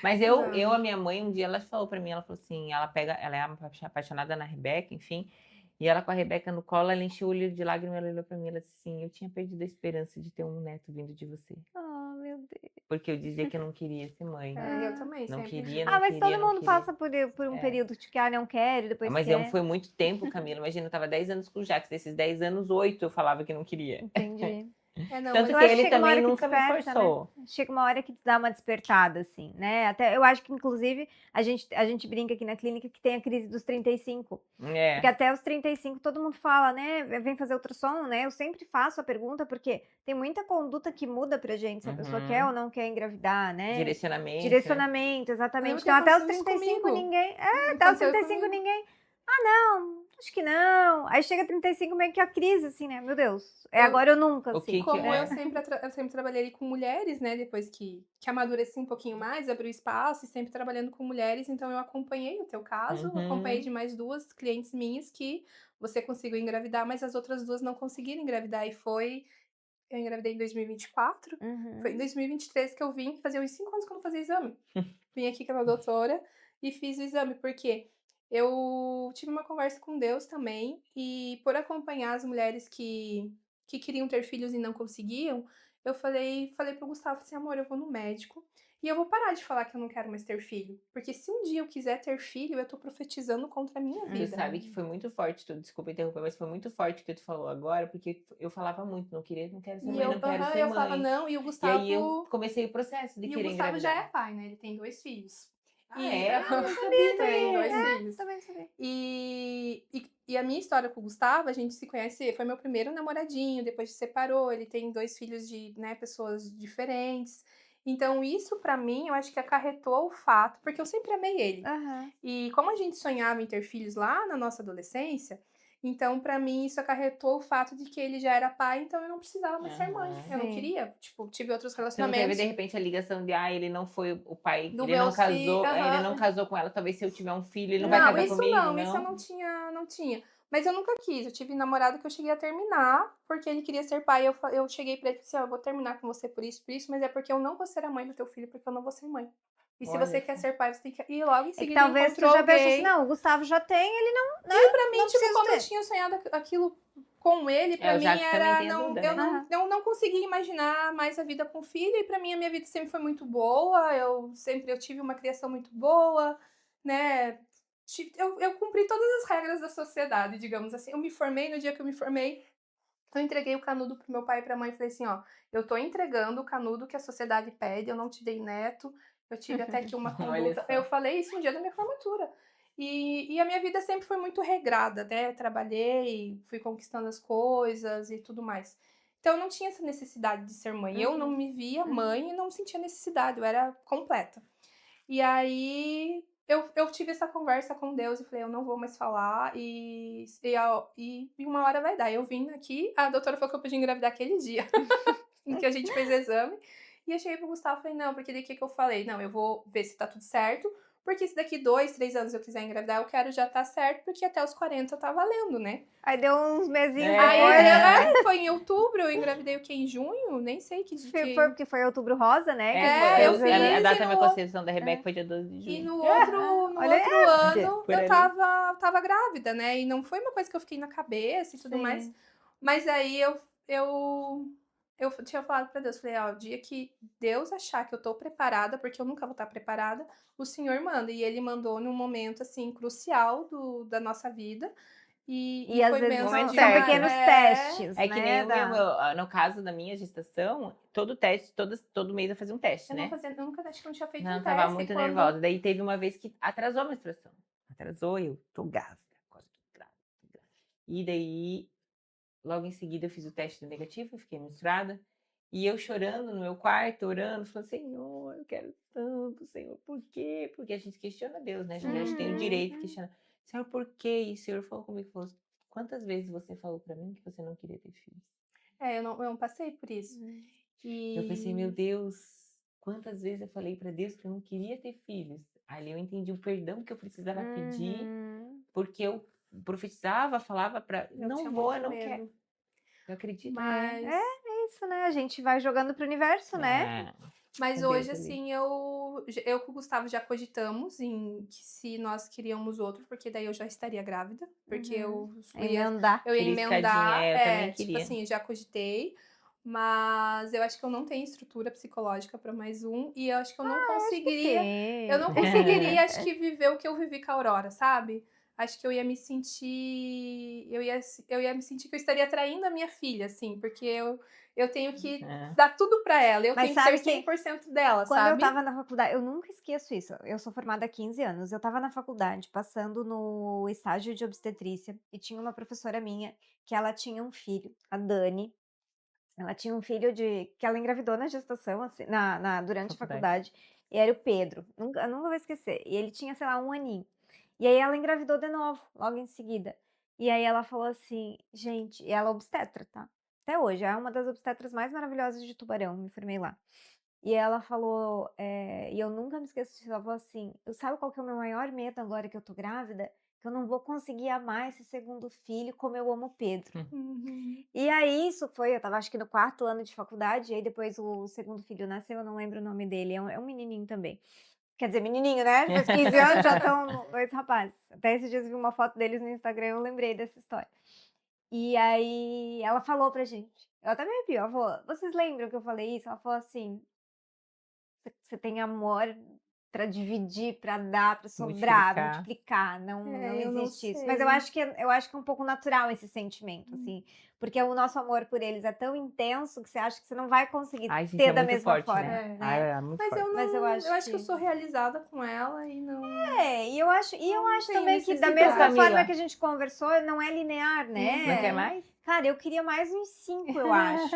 Mas Não. a minha mãe, um dia ela falou pra mim, ela falou assim, ela é apaixonada na Rebeca, enfim, e ela com a Rebeca no colo, ela encheu o olho de lágrimas, ela olhou pra mim, ela disse assim, eu tinha perdido a esperança de ter um neto vindo de você. Oh, meu Deus. Porque eu dizia que eu não queria ser mãe. Eu também, Não sempre. queria, não Ah, mas queria, todo não mundo queria. passa por um período de que não quero, depois Mas quer. foi muito tempo, Camila. Imagina, eu tava 10 anos com o Jax. Desses 10 anos, 8 eu falava que não queria. Entendi. Não, Tanto Eu que acho ele chega uma hora também que nunca me desperta, forçou. né? Chega uma hora que te dá uma despertada, assim, né? Até eu acho que, inclusive, a gente brinca aqui na clínica que tem a crise dos 35. Porque até os 35 todo mundo fala, né? Vem fazer ultrassom, né? Eu sempre faço a pergunta, porque tem muita conduta que muda pra gente, se a pessoa quer ou não quer engravidar, né? Direcionamento. Direcionamento, exatamente. Lembra que Então, até os aconteceu isso 35 comigo. ninguém. Até os 35 ninguém. Ah, não, acho que não. Aí chega 35, meio que a crise, assim, né? Meu Deus, é Eu- agora ou nunca, O assim. que que Como é? eu sempre trabalhei com mulheres, né? Depois que amadureci um pouquinho mais, abri o espaço e sempre trabalhando com mulheres, então eu acompanhei o teu caso, acompanhei de mais 2 clientes minhas que você conseguiu engravidar, mas as outras 2 não conseguiram engravidar. Eu engravidei em 2024, foi em 2023 que eu vim, fazia uns 5 anos que eu não fazia exame. Vim aqui com a doutora e fiz o exame, porque eu tive uma conversa com Deus também, e por acompanhar as mulheres que queriam ter filhos e não conseguiam, eu falei pro Gustavo assim, amor, eu vou no médico e eu vou parar de falar que eu não quero mais ter filho. Porque se um dia eu quiser ter filho, eu tô profetizando contra a minha Tu vida. sabe que foi muito forte, desculpa interromper, mas foi muito forte o que tu falou agora, porque eu falava muito, não quero ser E mãe, não quero ser eu falava mãe. não, e o E aí eu Gustavo. comecei o processo de E o querer Gustavo já é engravidar. pai, né? Ele tem 2 filhos. Ah, é? Então, Eu não sabia tem 2 também. filhos. Também sabia. E a minha história com o Gustavo, a gente se conhece, foi meu primeiro namoradinho, depois se separou, ele tem 2 filhos de, né, pessoas diferentes. Então, isso pra mim, eu acho que acarretou o fato, porque eu sempre amei ele. Aham. E como a gente sonhava em ter filhos lá na nossa adolescência, então pra mim isso acarretou o fato de que ele já era pai, então eu não precisava mais ser mãe. Aham. Eu não Sim. queria, tipo, tive outros Você não teve, relacionamentos de repente, a ligação de, ele não foi o pai, do ele não meus filhos. casou, ele não casou com ela, talvez se eu tiver um filho, ele não vai Não, casar isso comigo, não, isso eu não? não tinha. Mas eu nunca quis. Eu tive namorado que eu cheguei a terminar porque ele queria ser pai. Eu cheguei pra ele e falei assim: ó, eu vou terminar com você por isso, mas é porque eu não vou ser a mãe do teu filho, porque eu não vou ser mãe. E se Olha você quer só. ser pai, você tem que. E logo em É que seguida talvez tu encontrou já pensou assim, alguém. não, o Gustavo já tem, ele não, né? E pra mim, Não tipo, preciso como eu ter. tinha sonhado aquilo com ele, pra o mim Jacques também era. tem a Não, dúvida, eu né? Aham. não conseguia imaginar mais a vida com filho. E pra mim, a minha vida sempre foi muito boa. Eu tive uma criação muito boa, né? Eu cumpri todas as regras da sociedade, digamos assim. Eu me formei, no dia que eu me formei, eu entreguei o canudo pro meu pai e pra mãe e falei assim, ó, eu tô entregando o canudo que a sociedade pede, eu não te dei neto, eu tive até aqui uma Olha conduta. só. Eu falei isso no dia da minha formatura. E a minha vida sempre foi muito regrada, né? Trabalhei, fui conquistando as coisas e tudo mais. Então eu não tinha essa necessidade de ser mãe. Eu não me via mãe e não sentia necessidade, eu era completa. E aí eu tive essa conversa com Deus e falei, eu não vou mais falar e uma hora vai dar. Eu vim aqui, a doutora falou que eu podia engravidar aquele dia em que a gente fez o exame. E eu cheguei pro Gustavo e falei, não, porque daí que eu falei? Não, eu vou ver se tá tudo certo, porque se daqui 2, 3 anos eu quiser engravidar, eu quero já tá certo, porque até os 40 tá valendo, né? Aí deu uns mesinhos Aí depois. foi em outubro, eu engravidei o quê? Em junho? Nem sei que dia. Foi porque foi outubro rosa, né? que É, eu foi- fiz A data e da minha no, concepção da Rebeca foi dia 12 de e junho. no Olha, outro ano por eu ali. tava grávida, né? E não foi uma coisa que eu fiquei na cabeça e tudo mais. Sim. Mas aí eu tinha falado pra Deus, falei, ó, o dia que Deus achar que eu tô preparada, porque eu nunca vou estar preparada, o Senhor manda. E ele mandou num momento, assim, crucial da nossa vida. E E às foi vezes bênção momento são certo. pequenos é, testes, É que nem né? o meu, no caso da minha gestação, todo teste, todo mês eu fazia um teste, eu não né? fazia, eu nunca acho que eu não tinha feito Não, um tava teste. muito E quando nervosa. Daí teve uma vez que atrasou a menstruação. Atrasou, eu tô grávida. Quase tô grávida. Tô grávida. E daí, logo em seguida, eu fiz o teste negativo, fiquei menstruada. E eu chorando no meu quarto, orando, falando, Senhor, eu quero tanto, Senhor, por quê? Porque a gente questiona Deus, né? A gente tem o direito de questionar. Senhor, por quê? E o Senhor falou comigo, falou, quantas vezes você falou pra mim que você não queria ter filhos? eu não passei por isso. Eu pensei, meu E Deus, quantas vezes eu falei pra Deus que eu não queria ter filhos. Ali eu entendi o perdão que eu precisava pedir, porque eu profetizava, falava pra, eu não tinha vou, eu muito não quero. medo. Eu acredito. Mas, É isso, né? A gente vai jogando pro universo, né? mas com Deus hoje, ali. assim, eu com o Gustavo já cogitamos em que se nós queríamos outro, porque daí eu já estaria grávida, porque Emendar. eu ia Queria escadinha, emendar, eu também tipo queria. assim, já cogitei, mas eu acho que eu não tenho estrutura psicológica para mais um, e eu acho que eu não conseguiria, eu não conseguiria, acho que viver o que eu vivi com a Aurora, sabe? Acho que eu ia me sentir, eu ia me sentir que eu estaria traindo a minha filha, assim, porque eu tenho que dar tudo pra ela, eu Mas tenho que sabe ser que 100% dela, Quando eu sabe? tava na faculdade, eu nunca esqueço isso. Eu sou formada há 15 anos. Eu tava na faculdade, passando no estágio de obstetrícia, e tinha uma professora minha que ela tinha um filho, a Dani. Ela tinha um filho que ela engravidou na gestação, assim, durante a faculdade, e era o Pedro. Eu nunca vou esquecer. E ele tinha, sei lá, 1 aninho. E aí ela engravidou de novo, logo em seguida. E aí ela falou assim, gente, e ela é obstetra, tá? Até hoje, é uma das obstetras mais maravilhosas de Tubarão, me formei lá. E ela falou, e eu nunca me esqueço disso, ela falou assim: "Eu sabe qual que é o meu maior medo agora que eu tô grávida? Que eu não vou conseguir amar esse segundo filho como eu amo o Pedro". Uhum. E aí isso foi, eu estava acho que no 4º ano de faculdade, e aí depois o segundo filho nasceu, eu não lembro o nome dele, é um menininho também. Quer dizer, menininho, né, depois 15 anos já estão 2 rapazes. Até esses dias eu vi uma foto deles no Instagram, eu lembrei dessa história. E aí ela falou pra gente, eu até me arrepio, ela falou: "Vocês lembram que eu falei isso?". Ela falou assim: "Você tem amor pra dividir, pra dar, pra sobrar, Multiplicar. multiplicar, não Eu não existe isso". Mas eu acho sei. que é um pouco natural esse sentimento, assim, porque o nosso amor por eles é tão intenso que você acha que você não vai conseguir Ai, gente, ter é da muito mesma forte, forma, né? É. Ai, né. é muito Mas eu forte. Mas eu não, eu acho acho que eu que sou realizada com ela e não, eu acho tenho também que da E pra mesma necessidade. forma Camila? que a gente conversou, não é linear, Não quer né. Uhum. mais? Cara, eu queria mais uns 5, eu acho.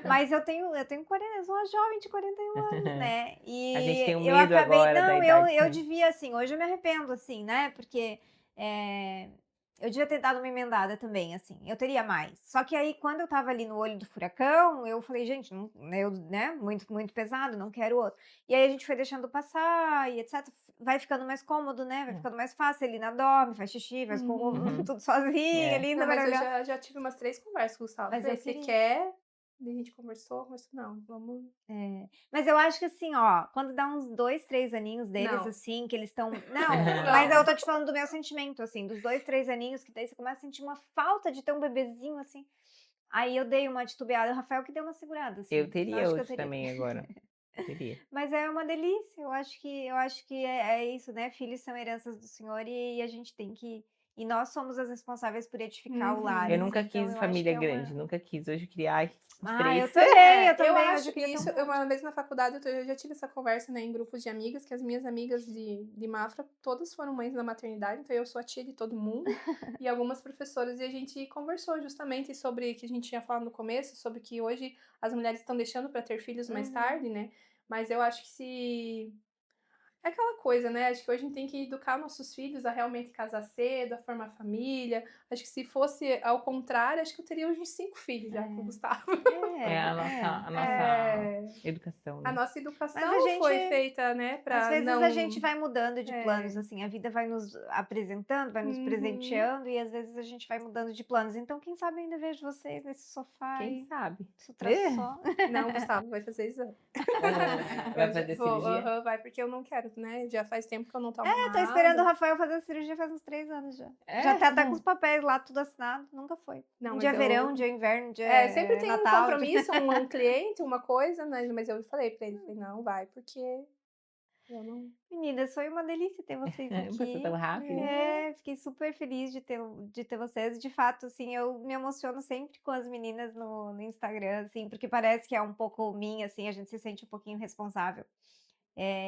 Mas eu tenho 40, eu sou uma jovem de 41 anos, né, A gente tem e um eu medo acabei agora da não, eu idade. eu devia, assim, hoje eu me arrependo, assim, né, porque, eu devia ter dado uma emendada também, assim, eu teria mais. Só que aí quando eu estava ali no olho do furacão, eu falei: "Gente, não", eu, né, muito, muito pesado, não quero outro. E aí a gente foi deixando passar e etcétera, vai ficando mais cômodo, né, vai É. ficando mais fácil, a Elina dorme, faz xixi, faz cocô, Uhum. tudo sozinha, É. linda, Não, mas eu maravilhosa. já tive umas 3 conversas com o Gustavo. Mas Falei: eu "Você queria. quer?" Daí a gente conversou, "Não, vamos". Mas eu acho que assim, ó, quando dá uns 2, 3 aninhos deles, Não. assim, que eles estão não, mas Não. eu tô te falando do meu sentimento, assim, dos 2, 3 aninhos, que daí você começa a sentir uma falta de ter um bebezinho, assim. Aí eu dei uma titubeada, o Rafael que deu uma segurada, Eu assim, eu teria acho que eu outro teria. também agora. Teria. Mas é uma delícia, eu acho que é isso, né, filhos são heranças do Senhor e a gente tem que e nós somos as responsáveis por edificar o lar, Eu Uhum. assim, nunca então quis eu acho que família é grande, uma nunca quis. Hoje eu queria, ai, uns eu 3. também, eu Eu também, hoje acho eu queria ter isso, um monte. uma vez na faculdade eu já tive essa conversa, né, em grupos de amigas, que as minhas amigas de Mafra, todas foram mães na maternidade, então eu sou a tia de todo mundo, e algumas professoras, e a gente conversou justamente sobre, que a gente tinha falado no começo, sobre que hoje as mulheres estão deixando para ter filhos mais Uhum. tarde, né, mas eu acho que se é aquela coisa, né? Acho que hoje a gente tem que educar nossos filhos a realmente casar cedo, a formar família. Acho que se fosse ao contrário, acho que eu teria hoje uns 5 filhos já com o Gustavo. É a nossa É, educação, a né? nossa Mas a educação gente foi feita, né, às pra vezes a gente não. vai mudando de planos, É, assim, a vida vai nos apresentando, vai nos uhum. presenteando e às vezes a gente vai mudando de planos. Então, quem sabe eu ainda vejo vocês nesse sofá Quem aí, sabe? esse ultrassom. Não, Gustavo, vai fazer exame. Vai fazer Vou, cirurgia? vai, porque eu não quero, né? Já faz tempo que eu não tomo Tô esperando o nada. Rafael fazer a cirurgia faz uns 3 anos já. Já É? tá até com os papéis lá, tudo assinado, nunca foi. Não, Um mas dia é verão, um eu. dia é inverno, um dia É, sempre é tem um Natal, um dia... compromisso, um cliente, uma coisa, né? Mas eu falei pra ele, falei, não, vai, porque eu não. Meninas, foi uma delícia ter vocês Passou tão aqui. rápido. Fiquei super feliz de ter vocês. De fato, assim, eu me emociono sempre com as meninas no Instagram, assim, porque parece que é um pouco minha, assim, a gente se sente um pouquinho responsável.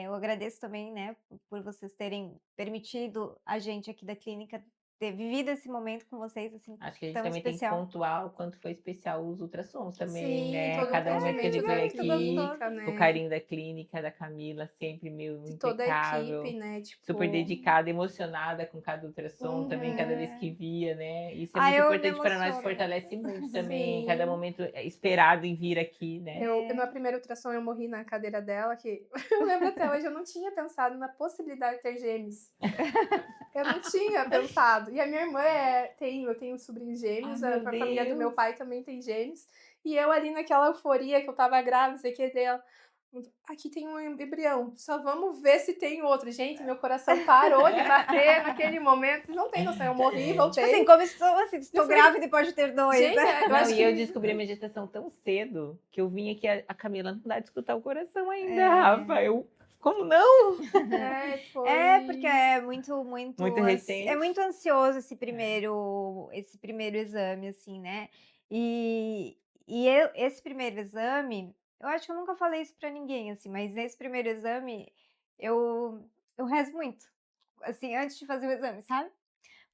Eu agradeço também, né, por vocês terem permitido a gente aqui da clínica ter vivido esse momento com vocês, assim, Acho que a gente tão também tem que especial. pontuar o quanto foi especial os ultrassons também, Sim, né? todo o Cada momento que atendimento ele da veio Muito aqui, gostoso. clínica, o né? carinho da clínica, da Camila, sempre meu, De toda a equipe, impecável. né? Super Tipo. dedicada, emocionada com cada ultrassom também, cada vez que É. via, né? Isso é Ah, muito eu me importante para nós, emociono fortalece muito. muito também, cada Sim. momento esperado em vir aqui, né? Na primeira ultrassom eu morri na cadeira dela, que eu lembro até hoje, eu não tinha pensado na possibilidade de ter gêmeos. Eu não tinha pensado. E a minha irmã eu tenho sobrinhos Ai, gêmeos, a meu família do meu Deus! pai também tem gêmeos. E eu ali naquela euforia que eu tava grávida, não sei o que, dela. Aqui tem um embrião, só vamos ver se tem outro. Gente, meu coração parou de bater naquele momento. Vocês não têm noção, eu morri e Tipo assim, voltei. como estou, assim, Eu estou falei, grávida e pode ter 2, gente, né? eu Não, acho e eu que. descobri a minha gestação tão cedo que eu vim aqui, a Camila não dá de escutar o coração ainda, É. Rafa. Eu, como não? Porque Foi. é muito, muito, Muito é recente. muito ansioso esse primeiro exame, assim, né? Esse primeiro exame, eu acho que eu nunca falei isso pra ninguém, assim, mas nesse primeiro exame eu rezo muito, assim, antes de fazer o exame, sabe?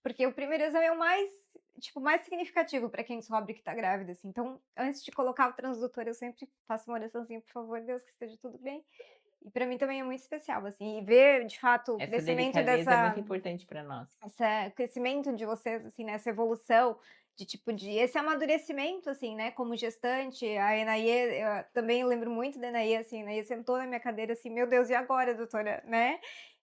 Porque o primeiro exame é o mais, tipo, mais significativo pra quem descobre que tá grávida, assim. Então, antes de colocar o transdutor, eu sempre faço uma oraçãozinha, por favor, Deus, que esteja tudo bem. E para mim também é muito especial, assim, e ver de fato o Essa crescimento delicadeza é dessa muito importante para nós. esse crescimento de vocês, assim, nessa evolução de tipo de esse amadurecimento, assim, né, como gestante, a Enaê, eu também lembro muito da Enaê, assim, a Enaê sentou na minha cadeira assim, meu Deus, e agora, doutora, né?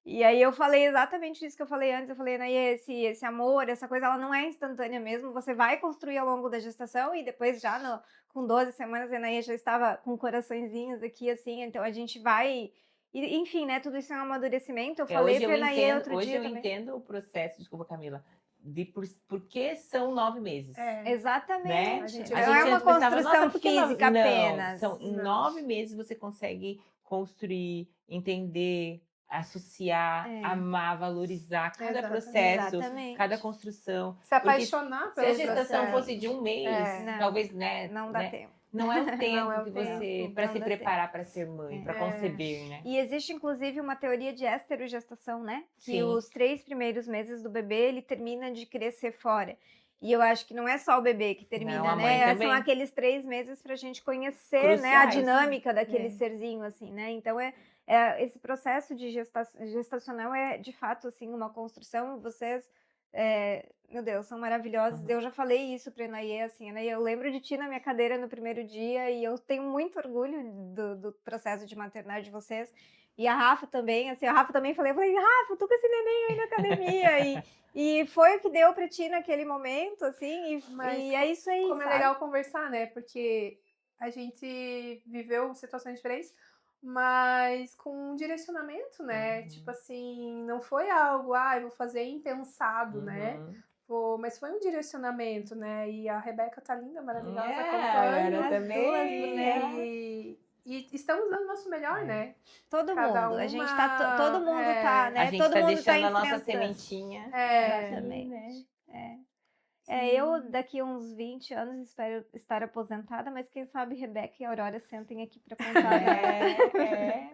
E aí eu falei exatamente isso que eu falei antes, eu falei, Enaê, esse amor, essa coisa, ela não é instantânea mesmo, você vai construir ao longo da gestação e depois já com 12 semanas a Enaê já estava com coraçõezinhos aqui, assim, então a gente vai... enfim, né, tudo isso é um amadurecimento, eu falei pra Enaê outro Hoje dia eu também. entendo o processo, desculpa, Camila, de por que são 9 meses. Exatamente. A gente Não vai- é uma antes pensava, construção "Nossa, por que nove?" física Não, apenas. em Não. 9 meses você consegue construir, entender, associar, É. amar, valorizar cada Exatamente. processo, Exatamente. cada construção. Se Porque apaixonar se a pelo gestação processo. fosse de um mês, Não, talvez, né? não dá tempo. Não é o Não tempo é o que tempo. você, para Não se dá preparar para ser mãe, para É. conceber, né? E existe, inclusive, uma teoria de esterogestação, né? Que Sim. os 3 primeiros meses do bebê, ele termina de crescer fora. E eu acho que não é só o bebê que termina, Não, a mãe né? também. São aqueles 3 meses pra gente conhecer, né, a Cruciais. dinâmica daquele É. serzinho, assim, né? Então, esse processo de gestacional é, de fato, assim, uma construção. Vocês, meu Deus, são maravilhosos. Uhum. Eu já falei isso pra Enaê, assim, Enaê, eu lembro de ti na minha cadeira no primeiro dia e eu tenho muito orgulho do processo de maternidade de vocês. E a Rafa também, assim, a Rafa também eu falei, Rafa, eu tô com esse neném aí na academia. E foi o que deu pra ti naquele momento, assim, Mas e é isso aí, Como é sabe? legal conversar, né? Porque a gente viveu situações diferentes, mas com um direcionamento, né? Uhum. Tipo assim, não foi algo, eu vou fazer impensado, né? Uhum. Mas foi um direcionamento, né? E a Rebeca tá linda, maravilhosa, É, acompanha. agora As duas também. E estamos dando o nosso melhor, né? Todo Cada mundo, a gente uma, tá, todo mundo tá, né? A gente todo tá mundo tá deixando a nossa enfrentando. sementinha. Exatamente. Né? Eu daqui uns 20 anos espero estar aposentada, mas quem sabe Rebeca e Aurora sentem aqui para contar, né?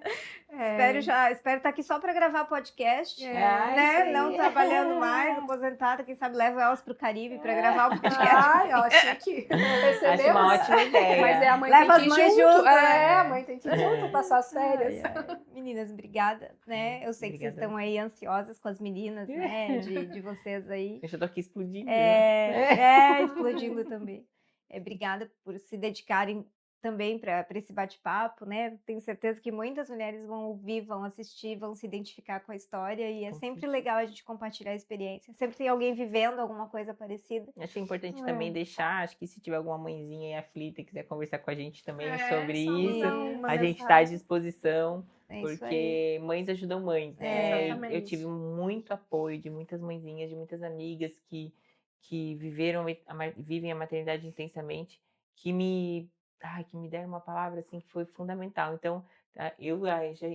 Espero estar aqui só para gravar podcast, né? Não trabalhando mais, aposentada, quem sabe levo elas pro Caribe para gravar o podcast. Ai, ó, chique. Acho uma ótima ideia. Mas a mãe Leva tem que as ir mães junto. junto, né? A mãe tem que ir junto passar as férias. Meninas, obrigada, né? Eu sei que vocês estão aí ansiosas com as meninas, né? De vocês aí. Eu já tô aqui explodindo. Explodindo também. Obrigada por se dedicarem também para esse bate-papo, né? Tenho certeza que muitas mulheres vão ouvir, vão assistir, vão se identificar com a história e é sempre legal a gente compartilhar a experiência. Sempre tem alguém vivendo alguma coisa parecida. Achei importante também deixar, acho que se tiver alguma mãezinha aí aflita e quiser conversar com a gente também sobre isso, a gente está à disposição. Porque mães ajudam mães, né? Eu tive muito apoio de muitas mãezinhas, de muitas amigas que vivem a maternidade intensamente, que me deram uma palavra assim que foi fundamental. Então, eu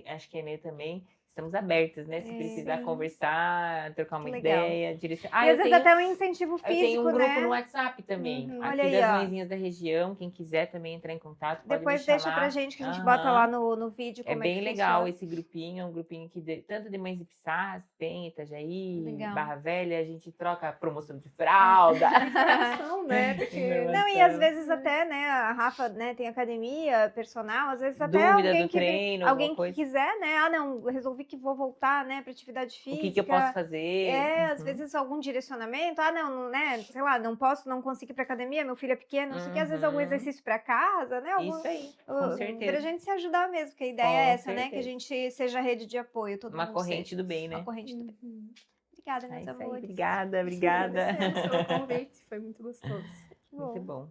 acho que a Enê também estamos abertas, né? Se precisar conversar, trocar uma ideia, direcionar. E às vezes até um incentivo físico, né? Eu tenho um grupo no WhatsApp também, Olha aqui aí, das mãezinhas da região. Quem quiser também entrar em contato, pode depois me chamar. deixa pra gente que a gente bota lá no vídeo como é bem que legal funciona. esse grupinho, é um grupinho que tanto de mães de Pissás, tem Itajaí, Legal. Barra Velha, a gente troca promoção de fralda. Né? Porque... Não, e às vezes até, né, a Rafa, né, tem academia, personal, às vezes até Dúvida alguém do treino, alguém alguma que quiser, né, não, resolvi que vou voltar, né, pra atividade física. O que eu posso fazer? Às vezes algum direcionamento, não, né, sei lá, não consigo ir pra academia, meu filho é pequeno, não sei o que, às vezes algum exercício pra casa, né, Isso aí, com certeza. Pra gente se ajudar mesmo, que a ideia é essa, né, que a gente seja rede de apoio, todo uma mundo corrente seja. do bem, né? Uma corrente do bem. Obrigada, meus amores. Obrigada. Agradecemos pelo convite, foi muito gostoso. Muito bom.